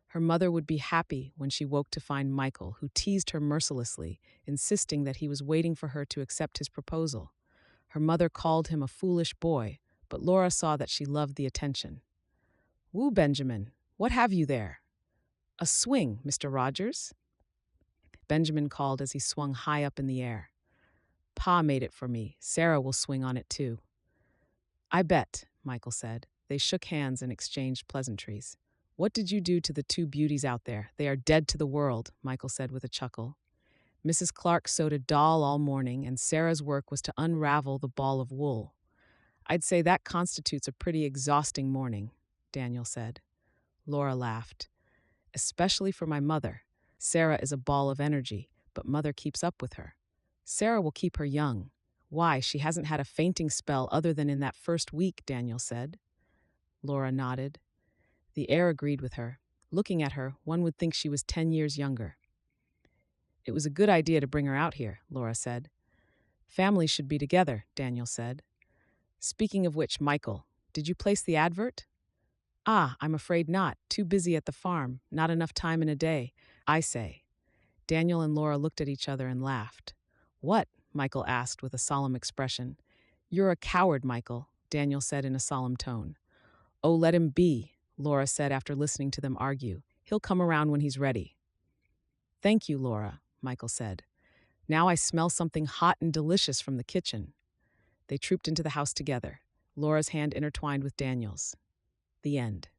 Her mother would be happy when she woke to find Michael, who teased her mercilessly, insisting that he was waiting for her to accept his proposal. Her mother called him a foolish boy, but Laura saw that she loved the attention. "Woo, Benjamin, what have you there?" "A swing, Mr. Rogers," Benjamin called as he swung high up in the air. "Pa made it for me. Sarah will swing on it too." "I bet," Michael said. They shook hands and exchanged pleasantries. "What did you do to the 2 beauties out there? They are dead to the world," Michael said with a chuckle. Mrs. Clark sewed a doll all morning, and Sarah's work was to unravel the ball of wool. "I'd say that constitutes a pretty exhausting morning," Daniel said. Laura laughed. "Especially for my mother. Sarah is a ball of energy, but mother keeps up with her. Sarah will keep her young. Why, she hasn't had a fainting spell other than in that first week," Daniel said. Laura nodded. The air agreed with her. Looking at her, one would think she was 10 years younger. It was a good idea to bring her out here, Laura said. Families should be together, Daniel said. Speaking of which, Michael, did you place the advert? Ah, I'm afraid not. Too busy at the farm. Not enough time in a day, I say. Daniel and Laura looked at each other and laughed. What? Michael asked with a solemn expression. You're a coward, Michael, Daniel said in a solemn tone. Oh, let him be, Laura said after listening to them argue. He'll come around when he's ready. Thank you, Laura, Michael said. Now I smell something hot and delicious from the kitchen. They trooped into the house together, Laura's hand intertwined with Daniel's. The end.